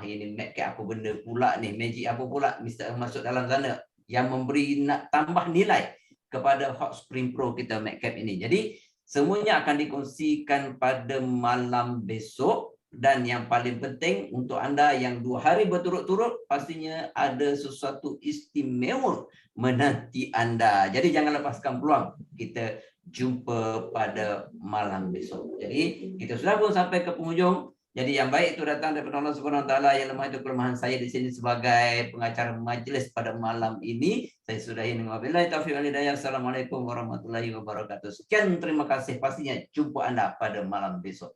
Ini MagCap apa benda pula ni? Magic apa pula? Mr. masuk dalam sana yang memberi tambah nilai kepada Hot Spring Pro kita, MagCap ini. Jadi semuanya akan dikongsikan pada malam besok. Dan yang paling penting untuk anda yang 2 hari berturut-turut, pastinya ada sesuatu istimewa menanti anda. Jadi jangan lepaskan peluang. Kita jumpa pada malam besok. Jadi kita sudah pun sampai ke penghujung. Jadi yang baik itu datang daripada Allah Subhanahu Wa Taala, yang lemah itu kelemahan saya di sini sebagai pengacara majlis pada malam ini. Saya sudahi dengan wabillahi taufiq wal hidayah. Assalamualaikum warahmatullahi wabarakatuh. Sekian, terima kasih. Pastinya jumpa anda pada malam besok.